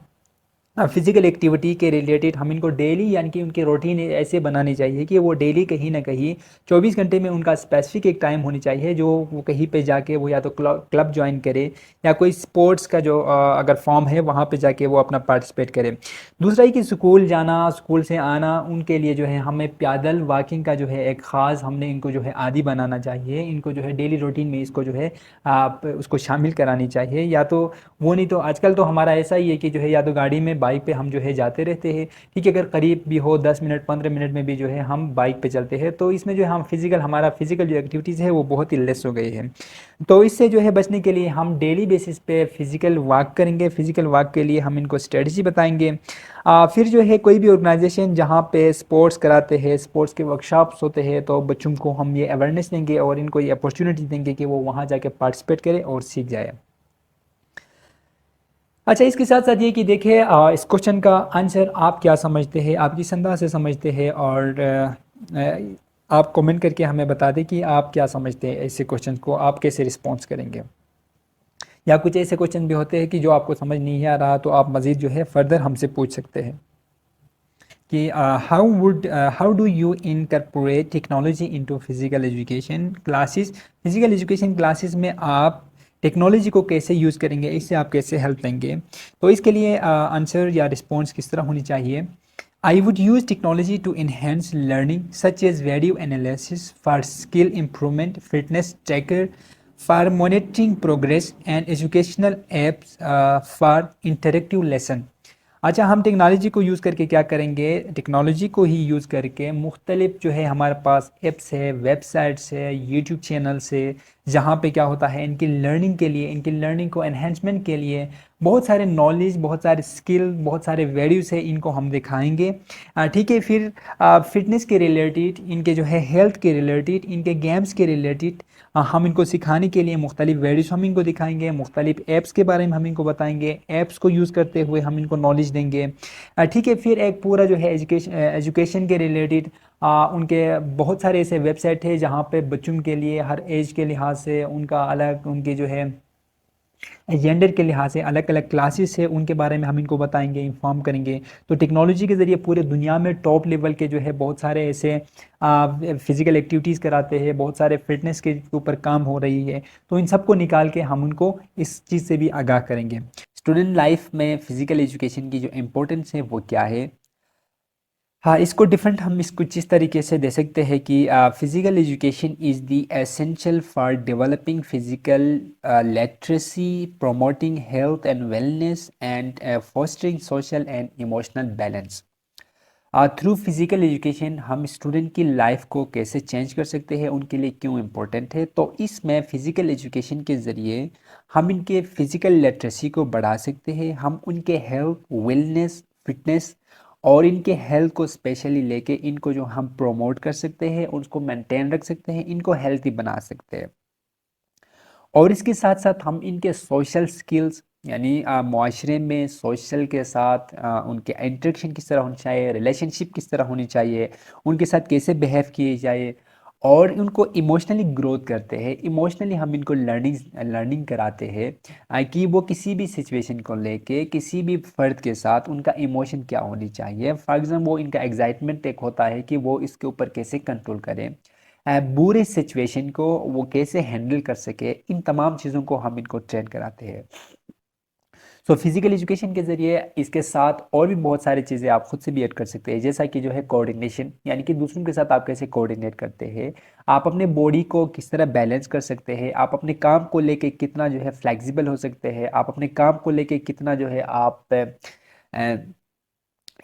S1: फिजिकल एक्टिविटी के रिलेटेड हम इनको डेली यानी कि उनके रूटीन ऐसे बनानी चाहिए कि वो डेली कहीं ना कहीं 24 घंटे में उनका स्पेसिफिक एक टाइम होनी चाहिए जो वो कहीं पे जाके वो या तो क्लब ज्वाइन करे या कोई स्पोर्ट्स का जो अगर फॉर्म है वहाँ पे जाके वो अपना पार्टिसिपेट करे। दूसरा है कि स्कूल जाना, स्कूल से आना, उनके लिए जो है हमें पैदल वॉकिंग का जो है एक ख़ास हमने इनको जो है आदी बनाना चाहिए। इनको जो है डेली रूटीन में इसको जो है आप उसको शामिल करानी चाहिए। या तो वो नहीं तो आजकल तो हमारा ऐसा ही है कि जो है या तो गाड़ी में बाइक पे हम जो है जाते रहते हैं, ठीक है, अगर करीब भी हो 10 मिनट 15 मिनट में भी जो है हम बाइक पे चलते हैं तो इसमें जो है हम फिजिकल हमारा फिजिकल जो एक्टिविटीज़ है वो बहुत ही लेस हो गई है। तो इससे जो है बचने के लिए हम डेली बेसिस पे फिजिकल वॉक करेंगे। फिजिकल वॉक के लिए हम इनको स्ट्रेटजी बताएंगे। फिर जो है कोई भी ऑर्गेनाइजेशन जहाँ पे स्पोर्ट्स कराते हैं, स्पोर्ट्स के वर्कशॉप्स होते हैं, तो बच्चों को हम ये अवेयरनेस देंगे और इनको ये अपॉर्चुनिटी देंगे कि वो वहाँ जाके पार्टिसिपेट करें और सीख जाए। अच्छा, इसके साथ साथ ये कि देखिए इस क्वेश्चन का आंसर आप क्या समझते हैं, आप किस अंदाज से समझते हैं, और आप कमेंट करके हमें बता दें कि आप क्या समझते हैं ऐसे क्वेश्चन को, आप कैसे रिस्पॉन्स करेंगे। या कुछ ऐसे क्वेश्चन भी होते हैं कि जो आपको समझ नहीं आ रहा तो आप मज़ीद जो है फर्दर हमसे पूछ सकते हैं कि how do you incorporate technology into physical education classes. Physical education classes में आप टेक्नोलॉजी को कैसे यूज़ करेंगे, इससे आप कैसे हेल्प लेंगे। तो इसके लिए आंसर या रिस्पॉन्स किस तरह होनी चाहिए। I would use technology to enhance learning such as video analysis for skill improvement, fitness tracker for monitoring progress and educational apps for interactive lesson। अच्छा, हम टेक्नोलॉजी को यूज़ करके क्या करेंगे, टेक्नोलॉजी को ही यूज़ करके मुख्तलिफ जो है हमारे पास ऐप्स है, वेबसाइट्स है, यूट्यूब चैनल्स है, जहाँ पे क्या होता है इनकी लर्निंग के लिए, इनकी लर्निंग को एनहेंसमेंट के लिए बहुत सारे नॉलेज, बहुत सारे स्किल, बहुत सारे वैल्यूज़ है, इनको हम दिखाएंगे। ठीक है। फिर फिटनेस के रिलेटेड, इनके जो है हेल्थ के रिलेटेड, इनके गेम्स के रिलेटेड हम इनको सिखाने के लिए मुख्तलिफ वीडियोस हम इनको दिखाएंगे, मुख्तलिफ ऐप्स के बारे में हम इनको बताएंगे, ऐप्स को यूज़ करते हुए हम इनको नॉलेज देंगे। ठीक है। फिर एक पूरा जो है एजुकेशन के रिलेटेड उनके बहुत सारे ऐसे वेबसाइट है जहाँ पे बच्चों के लिए हर एज के लिहाज से उनका अलग, उनके जो है जेंडर के लिहाज से अलग अलग क्लासेस है, उनके बारे में हम इनको बताएंगे, इन्फॉर्म करेंगे। तो टेक्नोलॉजी के ज़रिए पूरे दुनिया में टॉप लेवल के जो है बहुत सारे ऐसे फिज़िकल एक्टिविटीज़ कराते हैं, बहुत सारे फिटनेस के ऊपर काम हो रही है। तो इन सबको निकाल के हम उनको इस चीज़ से भी आगाह करेंगे। स्टूडेंट लाइफ में फ़िज़िकल एजुकेशन की जो इम्पोर्टेंस है वो क्या है। हाँ, इसको डिफरेंट हम इसको जिस तरीके से दे सकते हैं कि physical education is the essential for developing physical literacy, promoting health and wellness and fostering social and emotional balance. Through physical education हम स्टूडेंट की लाइफ को कैसे चेंज कर सकते हैं, उनके लिए क्यों इम्पोर्टेंट है। तो इसमें फ़िज़िकल एजुकेशन के ज़रिए हम इनके फ़िज़िकल लिटरेसी को बढ़ा सकते हैं, हम उनके हेल्थ, वेलनेस, फिटनेस और इनके हेल्थ को स्पेशली लेके इनको जो हम प्रोमोट कर सकते हैं, उसको मेंटेन रख सकते हैं, इनको हेल्थी बना सकते हैं। और इसके साथ साथ हम इनके सोशल स्किल्स यानी माशरे में सोशल के साथ उनके इंटरेक्शन किस तरह होनी चाहिए, रिलेशनशिप किस तरह होनी चाहिए, उनके साथ कैसे बिहेव किए जाए, और उनको इमोशनली ग्रोथ करते हैं। इमोशनली हम इनको लर्निंग लर्निंग कराते हैं कि वो किसी भी सिचुएशन को लेके किसी भी फ़र्द के साथ उनका इमोशन क्या होनी चाहिए। फॉर एग्ज़ाम्पल वो इनका एग्जाइटमेंट एक होता है कि वो इसके ऊपर कैसे कंट्रोल करें, बुरे सिचुएशन को वो कैसे हैंडल कर सके, इन तमाम चीज़ों को हम इनको ट्रेन कराते हैं। सो फिजिकल एजुकेशन के ज़रिए इसके साथ और भी बहुत सारी चीज़ें आप खुद से भी ऐड कर सकते हैं, जैसा कि जो है कोऑर्डिनेशन, यानी कि दूसरों के साथ आप कैसे कोऑर्डिनेट करते हैं, आप अपने बॉडी को किस तरह बैलेंस कर सकते हैं, आप अपने काम को लेके कितना जो है फ्लेक्सिबल हो सकते हैं, आप अपने काम को लेके कितना जो है आप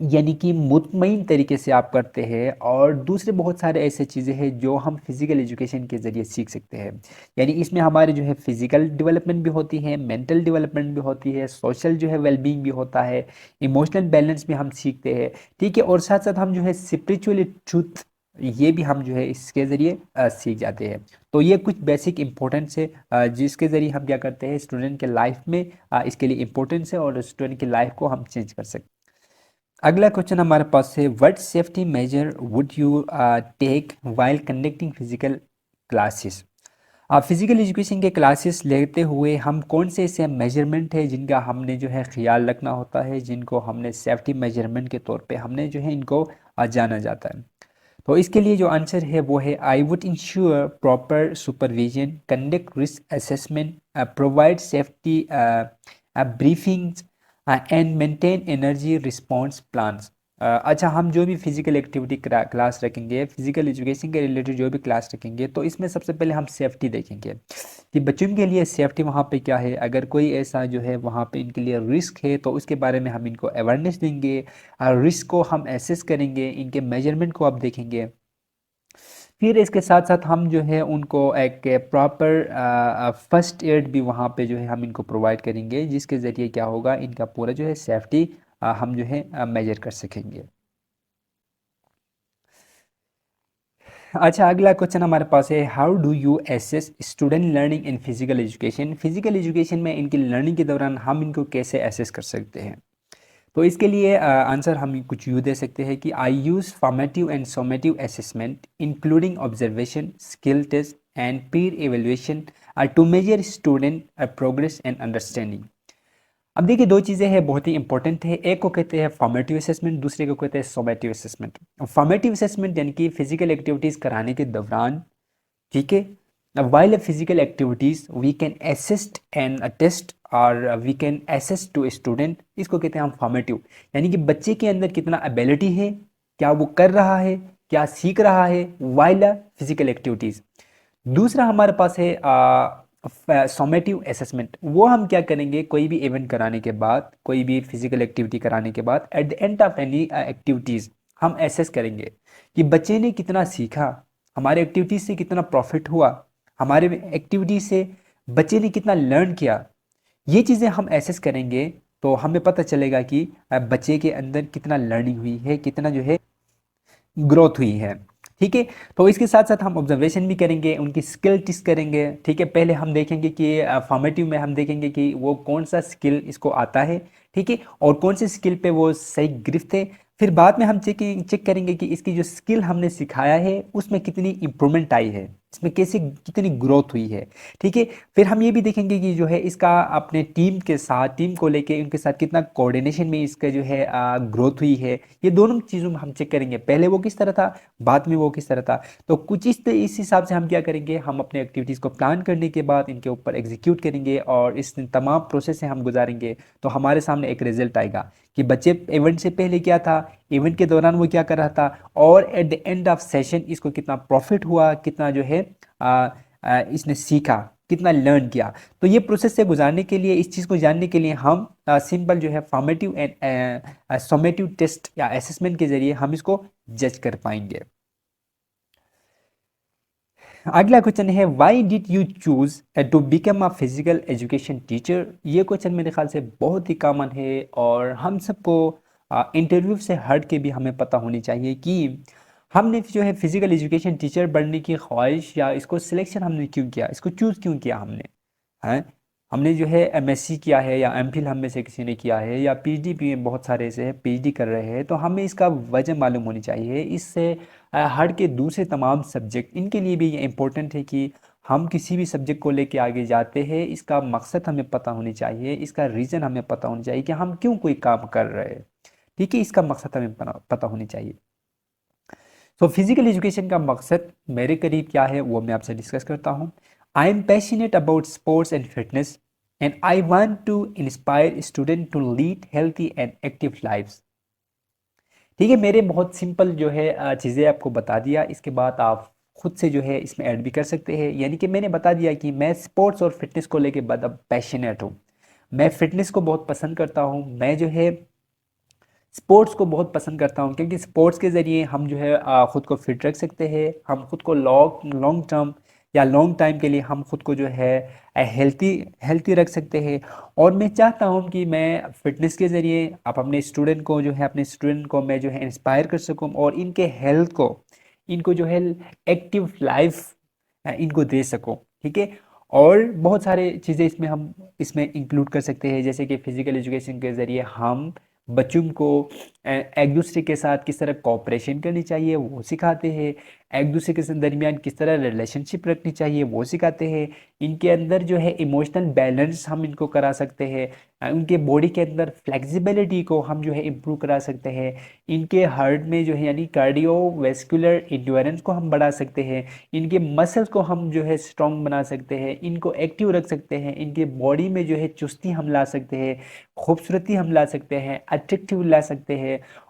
S1: यानी कि मुतमईन तरीके से आप करते हैं। और दूसरे बहुत सारे ऐसे चीज़ें हैं जो हम फिज़िकल एजुकेशन के ज़रिए सीख सकते हैं। यानी इसमें हमारे जो है फिज़िकल डेवलपमेंट भी होती है, मेंटल डेवलपमेंट भी होती है, सोशल जो है वेलबींग भी होता है, इमोशनल बैलेंस भी हम सीखते हैं। ठीक है। और साथ साथ हम जो है स्पिरिचुअली ट्रूथ, ये भी हम जो है इसके ज़रिए सीख जाते हैं। तो ये कुछ बेसिक इंपॉर्टेंस है जिसके ज़रिए हम क्या करते हैं स्टूडेंट के लाइफ में, इसके लिए इम्पोर्टेंस है और स्टूडेंट की लाइफ को हम चेंज कर सकते हैं। अगला क्वेश्चन हमारे पास है, what safety measure would you take while conducting physical classes. Physical education के क्लासेस लेते हुए हम कौन से ऐसे मेजरमेंट है जिनका हमने जो है ख्याल रखना होता है, जिनको हमने सेफ्टी मेजरमेंट के तौर पे हमने जो है इनको जाना जाता है। तो इसके लिए जो आंसर है वो है I would ensure proper supervision, conduct risk assessment, provide safety briefings and maintain energy response plans. अच्छा, हम जो भी फिजिकल एक्टिविटी क्लास रखेंगे, फिजिकल एजुकेशन के रिलेटेड जो भी क्लास रखेंगे, तो इसमें सबसे पहले हम सेफ्टी देखेंगे कि बच्चों के लिए सेफ्टी वहाँ पे क्या है। अगर कोई ऐसा जो है वहाँ पे इनके लिए रिस्क है तो उसके बारे में हम इनको अवेयरनेस देंगे, और रिस्क को हम एसेस करेंगे, इनके मेजरमेंट को आप देखेंगे। फिर इसके साथ साथ हम जो है उनको एक प्रॉपर फर्स्ट एड भी वहाँ पे जो है हम इनको प्रोवाइड करेंगे, जिसके ज़रिए क्या होगा, इनका पूरा जो है सेफ्टी हम जो है मेजर कर सकेंगे। अच्छा, अगला क्वेश्चन हमारे पास है how do you assess student learning in physical education. Physical education में इनकी लर्निंग के दौरान हम इनको कैसे एसेस कर सकते हैं। तो इसके लिए आंसर हम कुछ यूँ दे सकते हैं कि I use formative and summative assessment including observation, skill test and peer evaluation to measure student progress and understanding. अब देखिए, दो चीज़ें हैं बहुत ही इंपॉर्टेंट है, एक को कहते हैं फॉर्मेटिव असेसमेंट, दूसरे को कहते हैं सॉमेटिव असेसमेंट। फॉर्मेटिव असेसमेंट यानी कि फिजिकल एक्टिविटीज़ कराने के दौरान, ठीक है, while a physical activities we can assist and attest और we can assess to a student, इसको कहते हैं हम फॉर्मेटिव, यानी कि बच्चे के अंदर कितना एबिलिटी है, क्या वो कर रहा है, क्या सीख रहा है while a physical activities। दूसरा हमारे पास है सॉमेटिव असेसमेंट। वो हम क्या करेंगे, कोई भी इवेंट कराने के बाद, कोई भी फिजिकल एक्टिविटी कराने के बाद, at the end of any activities हम एसेस करेंगे कि बच्चे ने कितना सीखा, हमारे एक्टिविटीज से कितना प्रॉफिट हुआ, हमारे एक्टिविटी से बच्चे ने कितना लर्न किया। ये चीज़ें हम एसेस करेंगे तो हमें पता चलेगा कि बच्चे के अंदर कितना लर्निंग हुई है, कितना जो है ग्रोथ हुई है। ठीक है, तो इसके साथ साथ हम ऑब्जर्वेशन भी करेंगे, उनकी स्किल टेस्ट करेंगे। ठीक है, पहले हम देखेंगे कि फॉर्मेटिव में हम देखेंगे कि वो कौन सा स्किल इसको आता है, ठीक है, और कौन से स्किल पे वो सही गिरफ्त है। फिर बाद में हम चेक करेंगे कि इसकी जो स्किल हमने सिखाया है उसमें कितनी इम्प्रूवमेंट आई है, इसमें कैसे कितनी ग्रोथ हुई है। ठीक है, फिर हम ये भी देखेंगे कि जो है इसका अपने टीम के साथ, टीम को लेके उनके साथ कितना कोऑर्डिनेशन में इसका जो है ग्रोथ हुई है। ये दोनों चीज़ों में हम चेक करेंगे, पहले वो किस तरह था, बाद में वो किस तरह था। तो कुछ इस हिसाब से हम क्या करेंगे, हम अपने एक्टिविटीज़ को प्लान करने के बाद इनके ऊपर एग्जीक्यूट करेंगे और इस तमाम प्रोसेस से हम गुजारेंगे, तो हमारे सामने एक रिजल्ट आएगा कि बच्चे इवेंट से पहले क्या था, इवेंट के दौरान वो क्या कर रहा था, और at the end of session इसको कितना प्रॉफिट हुआ, कितना जो है इसने सीखा, कितना लर्न किया। तो ये प्रोसेस से गुजारने के लिए, इस चीज़ को जानने के लिए हम सिंपल जो है फॉर्मेटिव एंड सॉमेटिव टेस्ट या असेसमेंट के जरिए हम इसको जज कर पाएंगे। अगला क्वेश्चन है why did you choose to become a physical education teacher. ये क्वेश्चन मेरे ख्याल से बहुत ही कॉमन है और हम सबको इंटरव्यू से हट के भी हमें पता होनी चाहिए कि हमने जो है फिजिकल एजुकेशन टीचर बनने की ख्वाहिश या इसको सिलेक्शन हमने क्यों किया, इसको चूज़ क्यों किया हमने, हैं। हमने जो है एमएससी किया है या एमफिल हम में से किसी ने किया है या पीएचडी भी, बहुत सारे ऐसे हैं पीएचडी कर रहे हैं, तो हमें इसका वजह मालूम होनी चाहिए। इससे हट के दूसरे तमाम सब्जेक्ट, इनके लिए भी ये इम्पोर्टेंट है कि हम किसी भी सब्जेक्ट को लेके आगे जाते हैं, इसका मकसद हमें पता होनी चाहिए, इसका रीज़न हमें पता होनी चाहिए कि हम क्यों कोई काम कर रहे हैं। ठीक है, इसका मकसद हमें पता होनी चाहिए। तो फिजिकल एजुकेशन का मकसद मेरे करीब क्या है वो मैं आपसे डिस्कस करता हूँ। I am passionate about sports and fitness and I want to inspire student to lead healthy and active lifes. ठीक है, मेरे बहुत सिंपल जो है चीज़ें आपको बता दिया, इसके बाद आप खुद से जो है इसमें ऐड भी कर सकते हैं। यानी कि मैंने बता दिया कि मैं स्पोर्ट्स और फिटनेस को लेके बहुत पैशनेट हूँ, मैं फिटनेस को बहुत पसंद करता हूँ, मैं जो है स्पोर्ट्स को बहुत पसंद करता हूँ, क्योंकि स्पोर्ट्स के ज़रिए हम जो है ख़ुद को फिट रख सकते हैं, हम खुद को लॉन्ग लॉन्ग टर्म या लॉन्ग टाइम के लिए हम खुद को जो है हेल्थी हेल्थी रख सकते हैं। और मैं चाहता हूँ कि मैं फिटनेस के ज़रिए आप अपने स्टूडेंट को जो है, अपने स्टूडेंट को मैं जो है इंस्पायर कर सकूँ और इनके हेल्थ को, इनको जो है एक्टिव लाइफ इनको दे सकूँ। ठीक है, और बहुत सारे चीज़ें इसमें हम इसमें इंक्लूड कर सकते हैं, जैसे कि फ़िज़िकल एजुकेशन के ज़रिए हम बच्चों को एक दूसरे के साथ किस तरह कोऑपरेशन करनी चाहिए वो सिखाते हैं, एक दूसरे के दरमियान किस तरह रिलेशनशिप रखनी चाहिए वो सिखाते हैं। इनके अंदर जो है इमोशनल बैलेंस हम इनको करा सकते हैं, उनके बॉडी के अंदर फ्लेक्सिबिलिटी को हम जो है इम्प्रूव करा सकते हैं, इनके हार्ट में जो है यानी कार्डियोवैस्कुलर इंड्योरेंस को हम बढ़ा सकते हैं, इनके मसल्स को हम जो है स्ट्रॉन्ग बना सकते हैं, इनको एक्टिव रख सकते हैं, इनके बॉडी में जो है चुस्ती हम ला सकते हैं, खूबसूरती हम ला सकते हैं, अट्रैक्टिव ला सकते हैं।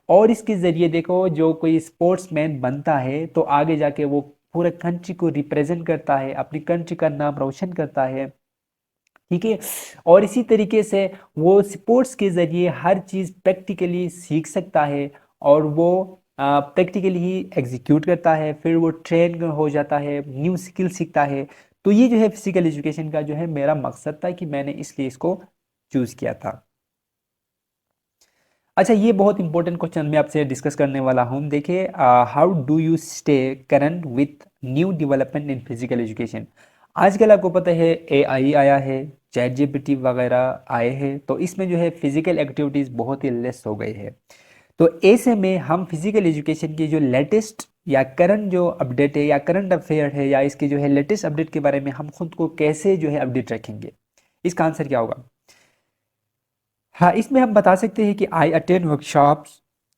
S1: और इसके ज़रिए देखो जो कोई स्पोर्ट्समैन बनता है तो आगे जाके वो पूरे कंट्री को रिप्रेजेंट करता है, अपनी कंट्री का नाम रोशन करता है। ठीक है। और इसी तरीके से वो स्पोर्ट्स के ज़रिए हर चीज़ प्रैक्टिकली सीख सकता है और वो प्रैक्टिकली ही एग्जीक्यूट करता है, फिर वो ट्रेन हो जाता है, न्यू स्किल सीखता है। तो ये जो है फिजिकल एजुकेशन का जो है मेरा मकसद था कि मैंने इसलिए इसको चूज़ किया था। अच्छा, ये बहुत इंपॉर्टेंट क्वेश्चन मैं आपसे डिस्कस करने वाला हूँ। देखिए, how do you stay current with new development in physical education. आजकल आपको पता है एआई आया है, चैट जीपीटी वगैरह आए हैं, तो इसमें जो है फिजिकल एक्टिविटीज़ बहुत ही लेस हो गई है। तो ऐसे में हम फिजिकल एजुकेशन की जो लेटेस्ट या करंट जो अपडेट है या करंट अफेयर है या इसके जो है लेटेस्ट अपडेट के बारे में हम खुद को कैसे जो है अपडेट रखेंगे, इसका आंसर क्या होगा? हाँ, इसमें हम बता सकते हैं कि I attend workshops,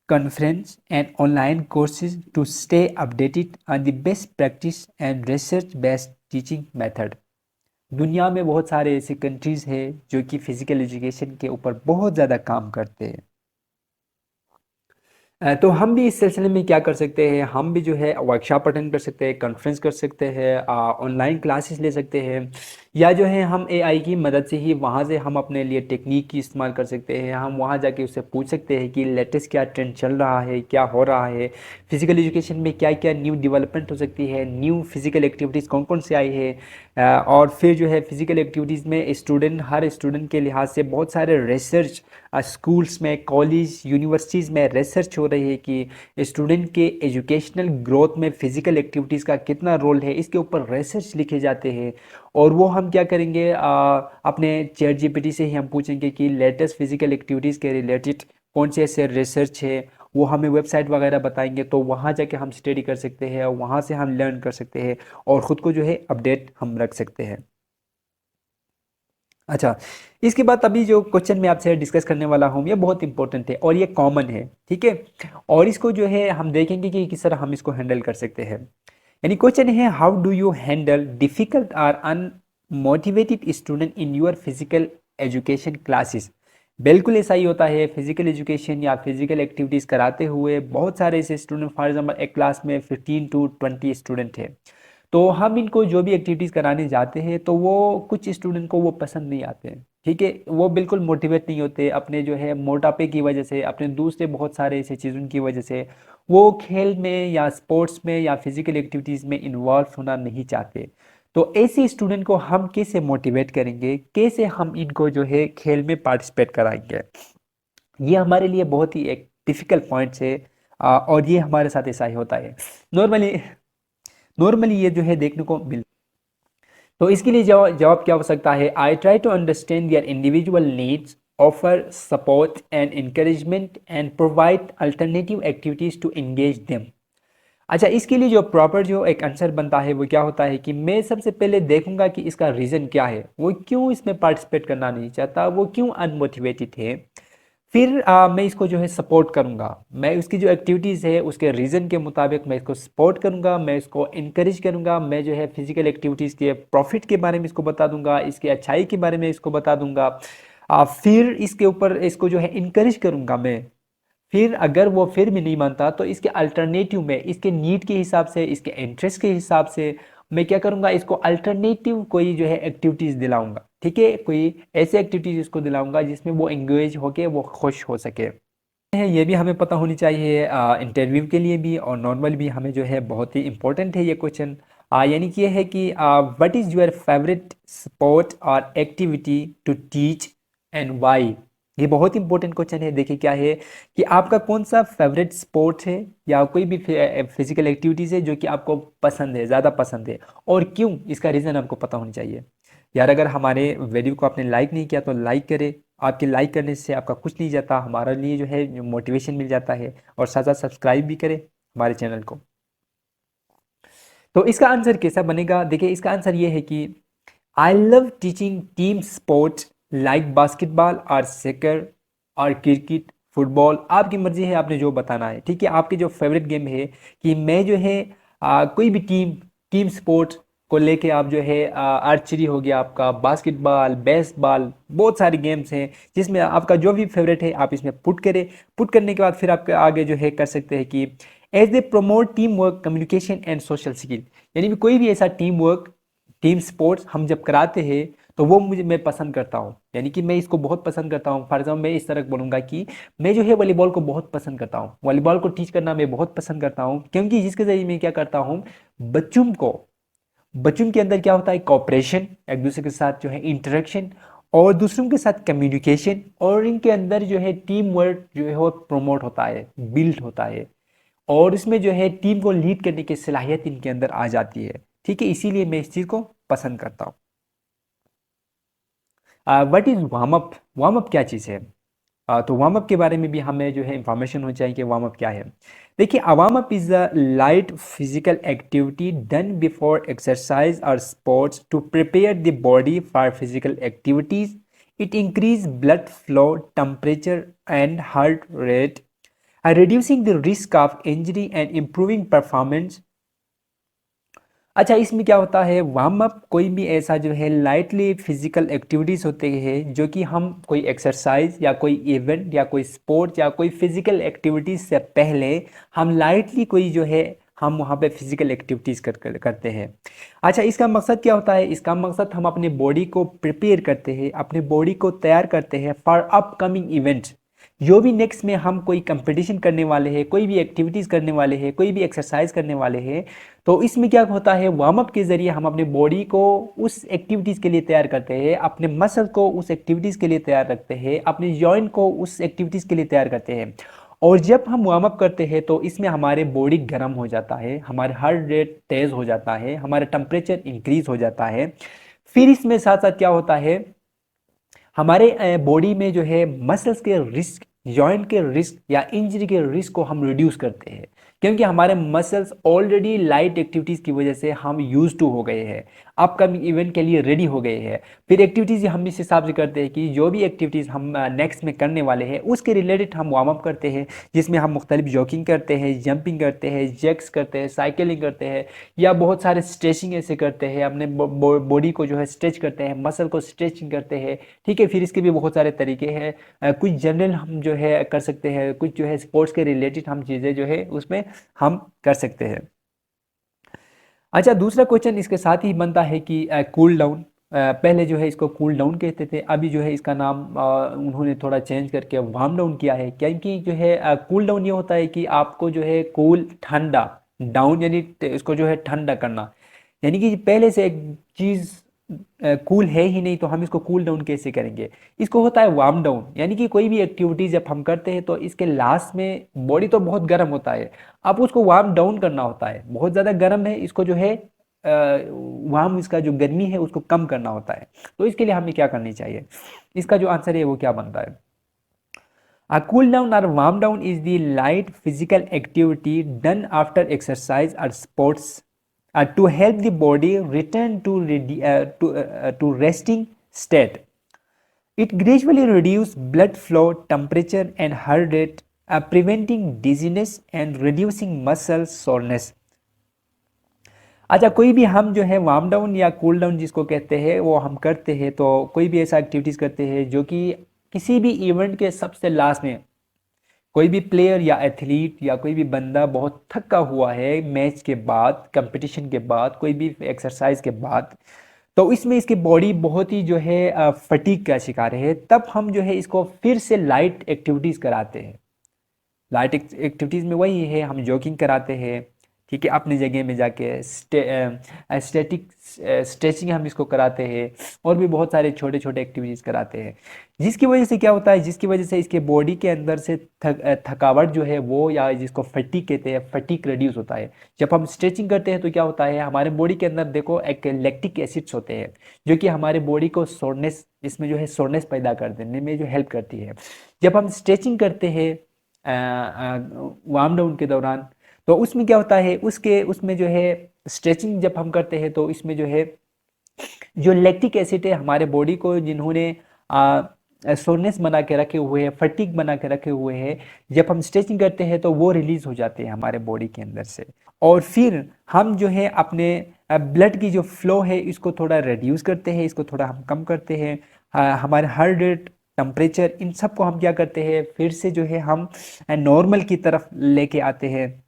S1: conference and online courses to stay updated on the best practice and research based teaching method. दुनिया में बहुत सारे ऐसे कंट्रीज़ हैं जो कि फिजिकल एजुकेशन के ऊपर बहुत ज़्यादा काम करते हैं। तो हम भी इस सिलसिले में क्या कर सकते हैं, हम भी जो है वर्कशॉप अटेंड कर सकते हैं, कॉन्फ्रेंस कर सकते हैं, ऑनलाइन क्लासेस ले सकते हैं, या जो है हम एआई की मदद से ही वहाँ से हम अपने लिए टेक्निक की इस्तेमाल कर सकते हैं। हम वहाँ जाके उससे पूछ सकते हैं कि लेटेस्ट क्या ट्रेंड चल रहा है, क्या हो रहा है, फिजिकल एजुकेशन में क्या क्या न्यू डेवलपमेंट हो सकती है, न्यू फिजिकल एक्टिविटीज़ कौन कौन से आई है। और फिर जो है फिजिकल एक्टिविटीज़ में स्टूडेंट, हर स्टूडेंट के लिहाज से बहुत सारे रिसर्च स्कूल्स में, कॉलेज, यूनिवर्सिटीज़ में रिसर्च हो रही है कि स्टूडेंट के एजुकेशनल ग्रोथ में फ़िज़िकल एक्टिविटीज़ का कितना रोल है, इसके ऊपर रिसर्च लिखे जाते हैं। और वो हम क्या करेंगे, अपने चैट जीपीटी से ही हम पूछेंगे कि लेटेस्ट फ़िज़िकल एक्टिविटीज़ के रिलेटेड कौन से ऐसे रिसर्च है, वो हमें वेबसाइट वगैरह बताएंगे, तो वहाँ जाके हम स्टडी कर सकते हैं और वहाँ से हम लर्न कर सकते हैं और ख़ुद को जो है अपडेट हम रख सकते हैं। अच्छा, इसके बाद अभी जो क्वेश्चन मैं आपसे डिस्कस करने वाला हूँ ये बहुत इंपॉर्टेंट है और ये कॉमन है, ठीक है। और इसको जो है हम देखेंगे कि किस तरह हम इसको हैंडल कर सकते हैं। यानी क्वेश्चन है, how do you handle difficult और unmotivated student in your physical education classes. बिल्कुल ऐसा ही होता है, फिजिकल एजुकेशन या फिजिकल एक्टिविटीज़ कराते हुए बहुत सारे ऐसे स्टूडेंट, फॉर एग्जांपल एक क्लास में 15 टू 20 स्टूडेंट है, तो हम इनको जो भी एक्टिविटीज़ कराने जाते हैं तो वो कुछ स्टूडेंट को वो पसंद नहीं आते हैं, ठीक है। वो बिल्कुल मोटिवेट नहीं होते, अपने जो है मोटापे की वजह से, अपने दूसरे बहुत सारे ऐसे चीज़ों की वजह से वो खेल में या स्पोर्ट्स में या फिजिकल एक्टिविटीज़ में इन्वॉल्व होना नहीं चाहते। तो ऐसे स्टूडेंट को हम कैसे मोटिवेट करेंगे, कैसे हम इनको जो है खेल में पार्टिसिपेट कराएंगे, ये हमारे लिए बहुत ही एक डिफ़िकल्ट पॉइंट्स है। और ये हमारे साथ ऐसा ही होता है नॉर्मली। नॉर्मली ये जो है देखने को मिल, तो इसके लिए जवाब जवाब क्या हो सकता है, I try to understand their individual needs, offer support and encouragement and provide alternative activities to engage them. अच्छा, इसके लिए जो प्रॉपर जो एक आंसर बनता है वो क्या होता है कि मैं सबसे पहले देखूंगा कि इसका रीज़न क्या है, वो क्यों इसमें पार्टिसिपेट करना नहीं चाहता, वो क्यों अनमोटिवेटेड है। फिर मैं इसको जो है सपोर्ट करूंगा, मैं उसकी जो एक्टिविटीज़ है उसके रीज़न के मुताबिक मैं इसको सपोर्ट करूंगा, मैं इसको इनकरेज करूंगा, मैं जो है फिजिकल एक्टिविटीज़ के प्रॉफिट के बारे में इसको बता दूंगा, इसकी अच्छाई के बारे में इसको बता दूंगा। फिर इसके ऊपर इसको जो है इनकरेज करूंगा मैं। फिर अगर वो फिर भी नहीं मानता तो इसके अल्टरनेटिव में, इसके नीड के हिसाब से, इसके इंटरेस्ट के हिसाब से मैं क्या करूँगा, इसको अल्टरनेटिव कोई जो है एक्टिविटीज़ दिलाऊंगा, ठीक है। कोई ऐसे एक्टिविटीज़ इसको दिलाऊंगा जिसमें वो एंगेज होके वो खुश हो सके है। ये भी हमें पता होनी चाहिए इंटरव्यू के लिए भी और नॉर्मल भी, हमें जो है बहुत ही इंपॉर्टेंट है ये क्वेश्चन। यानी कि ये है कि what is your favourite sport और activity to teach and why. ये बहुत इंपॉर्टेंट क्वेश्चन है। देखिए क्या है कि आपका कौन सा फेवरेट स्पोर्ट है या कोई भी फिजिकल एक्टिविटीज़ है जो कि आपको पसंद है, ज़्यादा पसंद है, और क्यों, इसका रीज़न आपको पता होनी चाहिए। यार अगर हमारे वीडियो को आपने लाइक नहीं किया तो लाइक करें। आपके लाइक करने से आपका कुछ नहीं जाता, हमारे लिए जो है मोटिवेशन मिल जाता है। और साथ साथ सब्सक्राइब भी करें हमारे चैनल को। तो इसका आंसर कैसा बनेगा? देखिए इसका आंसर ये है कि I love teaching team sports like basketball और सैकर और क्रिकेट फुटबॉल। आपकी मर्जी है, आपने जो बताना है। ठीक है, आपके जो फेवरेट गेम है कि मैं जो है कोई भी टीम टीम स्पोर्ट्स को लेके आप जो है आर्चरी हो गया, आपका बास्केटबॉल, बेसबॉल, बहुत सारे गेम्स हैं जिसमें आपका जो भी फेवरेट है आप इसमें पुट करें। पुट करने के बाद फिर आप आगे जो है कर सकते हैं कि as they promote team work communication and social skill. यानी कि कोई भी ऐसा टीम वर्क टीम स्पोर्ट्स हम जब कराते हैं तो वो मैं पसंद करता हूँ। यानी कि मैं इसको बहुत पसंद करता हूँ। फॉर एग्जाम्पल मैं इस तरह बोलूँगा कि मैं जो है वॉलीबॉल को बहुत पसंद करता हूँ। वॉलीबॉल को टीच करना मैं बहुत पसंद करता हूँ, क्योंकि जिसके जरिए मैं क्या करता हूँ, बच्चों को बच्चों के अंदर क्या होता है, कॉपरेशन, एक दूसरे के साथ जो है इंटरेक्शन, और दूसरों के साथ कम्युनिकेशन, और इनके अंदर जो है टीम वर्क जो है वो प्रमोट होता है, बिल्ड होता है, और इसमें जो है टीम को लीड करने की सलाहियत इनके अंदर आ जाती है। ठीक है, इसीलिए मैं इस चीज़ को पसंद करता हूँ। What is warm up? Warm up क्या चीज़ है? तो वार्म अप के बारे में भी हमें जो है इंफॉर्मेशन होनी चाहिए कि वार्म अप क्या है। देखिए, warm up is a light physical activity done before exercise और sports to prepare the body for physical activities. It increase blood flow, temperature and heart rate, reducing the risk of injury and improving performance। अच्छा, इसमें क्या होता है, warm up कोई भी ऐसा जो है लाइटली फिजिकल एक्टिविटीज़ होते हैं जो कि हम कोई एक्सरसाइज या कोई इवेंट या कोई स्पोर्ट या कोई फिजिकल एक्टिविटीज़ से पहले हम लाइटली कोई जो है हम वहाँ पे फिजिकल एक्टिविटीज़ करते हैं। अच्छा, इसका मकसद क्या होता है? इसका मकसद हम अपने बॉडी को प्रिपेयर करते हैं, अपने बॉडी को तैयार करते हैं फॉर अपकमिंग इवेंट्स। जो भी नेक्स्ट में हम कोई कंपटीशन करने वाले हैं, कोई भी एक्टिविटीज़ करने वाले हैं, कोई भी एक्सरसाइज करने वाले हैं, तो इसमें क्या होता है, वार्म अप के ज़रिए हम अपने बॉडी को उस एक्टिविटीज़ के लिए तैयार करते हैं, अपने मसल को उस एक्टिविटीज़ के लिए तैयार रखते हैं, अपने जॉइंट को उस एक्टिविटीज़ के लिए तैयार करते हैं। और जब हम वार्म अप करते हैं तो इसमें हमारे बॉडी गर्म हो जाता है, हमारे हार्ट रेट तेज़ हो जाता है, हमारा टेम्परेचर इंक्रीज हो जाता है। फिर इसमें साथ साथ क्या होता है, हमारे बॉडी में जो है मसल्स के रिस्क, जॉइंट के रिस्क या इंजरी के रिस्क को हम रिड्यूस करते हैं, क्योंकि हमारे मसल्स ऑलरेडी लाइट एक्टिविटीज़ की वजह से हम यूज टू हो गए हैं, अपकमिंग इवेंट के लिए रेडी हो गए हैं। फिर एक्टिविटीज़ हम इस हिसाब से करते हैं कि जो भी एक्टिविटीज़ हम नेक्स्ट में करने वाले हैं उसके रिलेटेड हम वार्म अप करते हैं, जिसमें हम मुख्तलिफ जॉगिंग करते हैं, जंपिंग करते हैं, जैक्स करते हैं, साइकिलिंग करते हैं, या बहुत सारे स्ट्रेचिंग ऐसे करते हैं, अपने बॉडी को जो है स्ट्रेच करते हैं, मसल को स्ट्रेचिंग करते हैं। ठीक है, फिर इसके भी बहुत सारे तरीके हैं। कुछ जनरल हम जो है कर सकते हैं, कुछ जो है स्पोर्ट्स के रिलेटेड हम चीज़ें जो है उसमें हम कर सकते हैं। अच्छा, दूसरा क्वेश्चन इसके साथ ही बनता है कि कूल डाउन। पहले जो है इसको कूल डाउन कहते थे, अभी जो है इसका नाम उन्होंने थोड़ा चेंज करके वार्म डाउन किया है, क्योंकि जो है कूल डाउन ये होता है कि आपको जो है कूल ठंडा, डाउन यानी इसको जो है ठंडा करना, यानी कि पहले से एक चीज़ कूल है ही नहीं तो हम इसको कूल डाउन कैसे करेंगे। इसको होता है वार्म डाउन, यानी कि कोई भी एक्टिविटी जब हम करते हैं तो इसके लास्ट में बॉडी तो बहुत गर्म होता है, अब उसको वार्म डाउन करना होता है, बहुत ज़्यादा गर्म है, इसको जो है वार्म, इसका जो गर्मी है उसको कम करना होता है। तो इसके लिए हमें क्या करनी चाहिए? इसका जो आंसर है वो क्या बनता है? A cool down or warm down is the light physical activity done after exercise or sports to help the body return to resting state. It gradually reduces blood flow, temperature, and heart rate, preventing dizziness and reducing muscle soreness. अच्छा, कोई भी हम जो है warm down या cool down जिसको कहते हैं वो हम करते हैं, तो कोई भी ऐसा एक्टिविटीज़ करते हैं जो कि किसी भी इवेंट के सबसे लास्ट में कोई भी प्लेयर या एथलीट या कोई भी बंदा बहुत थका हुआ है मैच के बाद, कंपटीशन के बाद, कोई भी एक्सरसाइज के बाद, तो इसमें इसकी बॉडी बहुत ही जो है फटीग का शिकार है, तब हम जो है इसको फिर से लाइट एक्टिविटीज़ कराते हैं। लाइट एक्टिविटीज़ में वही है, हम जॉगिंग कराते हैं, ठीक है, अपनी जगह में जाके स्टैटिक स्ट्रेचिंग हम इसको कराते हैं, और भी बहुत सारे छोटे छोटे एक्टिविटीज़ कराते हैं, जिसकी वजह से क्या होता है, जिसकी वजह से इसके बॉडी के अंदर से थकावट जो है वो, या जिसको फटीग कहते हैं, फटीग रिड्यूस होता है। जब हम स्ट्रेचिंग करते हैं तो क्या होता है, हमारे बॉडी के अंदर देखो एक लैक्टिक एसिड्स होते हैं, जो कि हमारे बॉडी को सोरनेस, इसमें जो है सोरनेस पैदा कर देने में जो हेल्प करती है। जब हम स्ट्रेचिंग करते हैं वार्म डाउन के दौरान, तो उसमें क्या होता है, उसके उसमें जो है स्ट्रेचिंग जब हम करते हैं तो इसमें जो है जो लैक्टिक एसिड है हमारे बॉडी को, जिन्होंने सोरनेस बना के रखे हुए हैं, फटीग बना के रखे हुए हैं, जब हम स्ट्रेचिंग करते हैं तो वो रिलीज हो जाते हैं हमारे बॉडी के अंदर से। और फिर हम जो है अपने ब्लड की जो फ्लो है इसको थोड़ा रिड्यूस करते हैं, इसको थोड़ा हम कम करते हैं। हमारे हार्ट रेट, टेम्परेचर, इन सब को हम क्या करते हैं, फिर से जो है हम नॉर्मल की तरफ लेके आते हैं।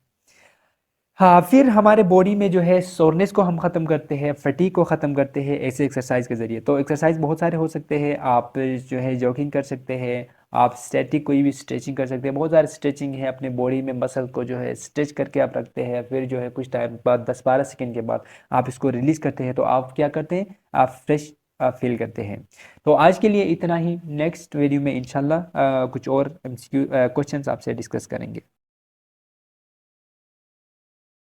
S1: हाँ, फिर हमारे बॉडी में जो है सोरनेस को हम ख़त्म करते हैं, फटीग को ख़त्म करते हैं ऐसे एक्सरसाइज के ज़रिए। तो एक्सरसाइज बहुत सारे हो सकते हैं, आप जो है जॉगिंग कर सकते हैं, आप स्टैटिक कोई भी स्ट्रेचिंग कर सकते हैं, बहुत सारे स्ट्रेचिंग है, अपने बॉडी में मसल को जो है स्ट्रेच करके आप रखते हैं, फिर जो है कुछ टाइम बाद 10-12 सेकेंड के बाद आप इसको रिलीज़ करते हैं, तो आप क्या करते हैं, आप फ्रेश फील करते हैं। तो आज के लिए इतना ही, नेक्स्ट वीडियो में इंशाल्लाह कुछ और MCQ क्वेश्चंस आपसे डिस्कस करेंगे।